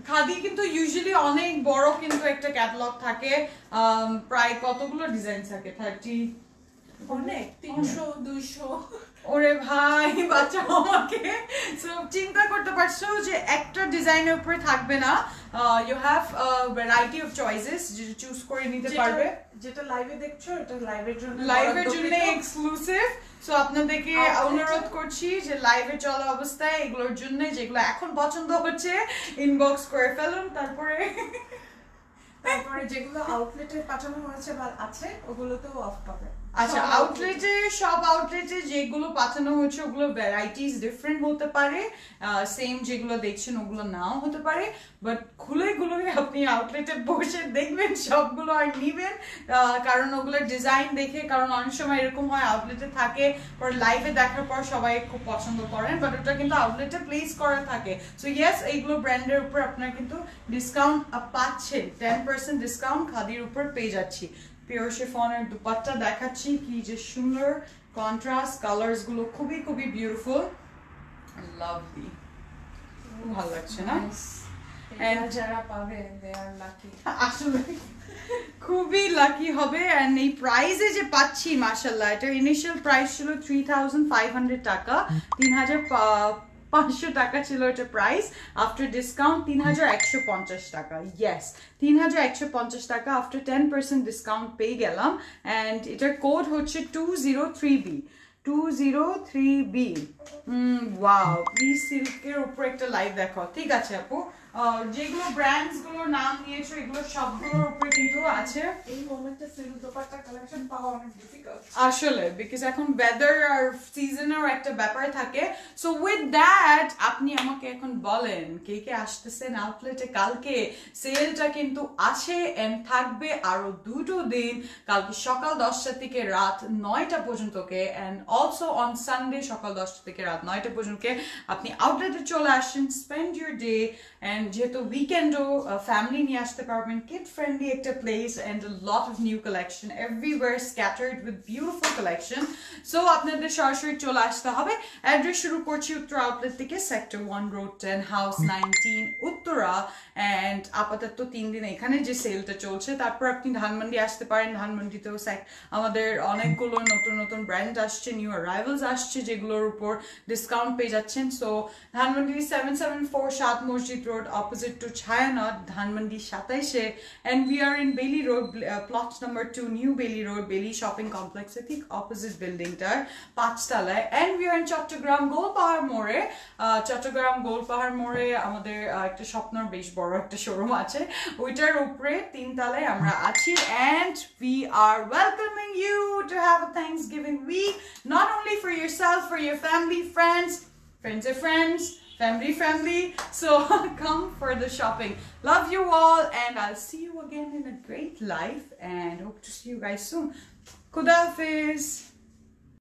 খাদি কিন্তু ইউজুয়ালি অনেক বড় কিন্তু একটা ক্যাটালগ থাকে প্রায় কতগুলো ডিজাইন থাকে 30 অনেক 300 200 ওরে ভাই বাঁচাও আমাকে সো চিন্তা করতে পারছো যে একটা ডিজাইনের উপরে থাকবে না you have variety of choices যেটা চুজ করে নিতে পারবে যেটা লাইভে দেখছো এটা লাইভের জন্য এক্সক্লুসিভ সো আপনাদেরকে অনুরোধ করছি যে লাইভে চলা অবস্থায় এগুলোর জন্য যেগুলো এখন পছন্দ হচ্ছে ইনবক্স করে ফেলুন তারপরে যেগুলো আউটলেটে পাঠানো হয়েছে বা আছে ওগুলোতেও অফ পাবে আচ্ছা আউটলেটে সব আউটলেটে যেগুলো পাঠানো হচ্ছে ওগুলো ভ্যারাইটিস ডিফারেন্ট হতে পারে সেম যেগুলো দেখছেন ওগুলো নাও হতে পারে বাট খুলেগুলোই আপনি আউটলেটে বসে দেখবেন সবগুলো আর নিবেন কারণ ওগুলোর ডিজাইন দেখে কারণ অনেক সময় এরকম হয় আউটলেটে থাকে পর লাইভে দেখার পর সবাই খুব পছন্দ করেন বাট ওটা কিন্তু আউটলেটে প্লেস করা থাকে সো ইয়েস এইগুলো ব্র্যান্ডের উপর আপনারা কিন্তু ডিসকাউন্ট পাচ্ছেন 10% ডিসকাউন্ট খাদির উপর পেয়ে যাচ্ছি পিওর শিফনের দুপাট্টা দেখাচ্ছি কি যে সুন্দর কন্ট্রাস্ট কালারস গুলো খুবই খুবই বিউটিফুল লাভলি ভালো লাগছে না এন্ড যারা পাবে দে আর লাকি আসলে খুবই লাকি হবে এন্ড এই প্রাইসে যে পাচ্ছি মাশাআল্লাহ এটা ইনিশিয়াল প্রাইস ছিল 3500 টাকা 3500 টাকা ছিল এটা প্রাইস আফটার ডিসকাউন্ট 3150 টাকা ইয়েস 3150 টাকা আফটার 10% ডিসকাউন্ট পেয়ে গেলাম এন্ড এটার কোড হচ্ছে 203B 203B ওয়াও প্লিজ সিল্কের উপর একটা লাইভ দেখো ঠিক আছে আপু যেগুলো ব্র্যান্ডস গুলোর নাম নিয়েছো এগুলো সবগুলোর উপরে কিন্তু আছে এই মোমেন্টে সিল্ক দোপাট্টা কালেকশন পাওয়া অনেক ডিফিকাল্ট আসলে বিকজ এখন ওয়েদার আর সিজনের একটা ব্যাপার থাকে সো উইথ দ্যাট আপনি আমাকে এখন বলেন কে কে আসতেছেন আউটলেটে কালকে সেলটা কিন্তু আছে এন্ড থাকবে আরো দুটো দিন কালকে সকাল 10টা থেকে রাত 9টা পর্যন্ত কে এন্ড অলসো অন সানডে সকাল 10টা থেকে রাত 9টা পর্যন্ত আপনি আউটলেটে চলে আসেন স্পেন্ড ইউর ডে এন্ড যেহেতু উইকেন্ডও ফ্যামিলি নিয়ে আসতে পারবেন, কিড ফ্রেন্ডলি একটা place and a lot of new collection everywhere scattered with beautiful collection. So আপনাদের সরাসরি চলে আসতে হবে। অ্যাড্রেস শুরু করছি উত্তরা আউটলেট থেকে, sector 1 road 10 house 19 Uttara. And আপাতত 3 দিন এখানে যে সেলটা চলছে, তারপর আপনি ধানমন্ডি আসতে পারেন। ধানমন্ডিতেও আমাদের অনেকগুলো নতুন নতুন ব্র্যান্ড আসছে, নিউ অ্যারাইভালস আসছে, যেগুলোর উপর ডিসকাউন্ট পেয়ে যাচ্ছেন। So Dhanmondi 774 Sat Masjid Road, opposite to Chhayanaut, Dhanmondi 27-এ। And we are in Bailey Road, plot number 2, new Bailey Road, Bailey shopping কমপ্লেক্সে ঠিক অপোজিট বিল্ডিংটার 5 তলায়। And we are in Chattogram Golpahar মোড়ে। চট্টগ্রাম গোলপাহাড় মোড়ে আমাদের একটা স্বপ্নর বেশ বড় একটা শোরুম আছে, ওইটার উপরে 3 তলায় আমরা আছি। And we are welcoming you to have a Thanksgiving week, not only for yourself, for your family, friends of friends, family. So come for the shopping. Love you all, and I'll see you again in a great life, and hope to see you guys soon. Khuda Hafiz.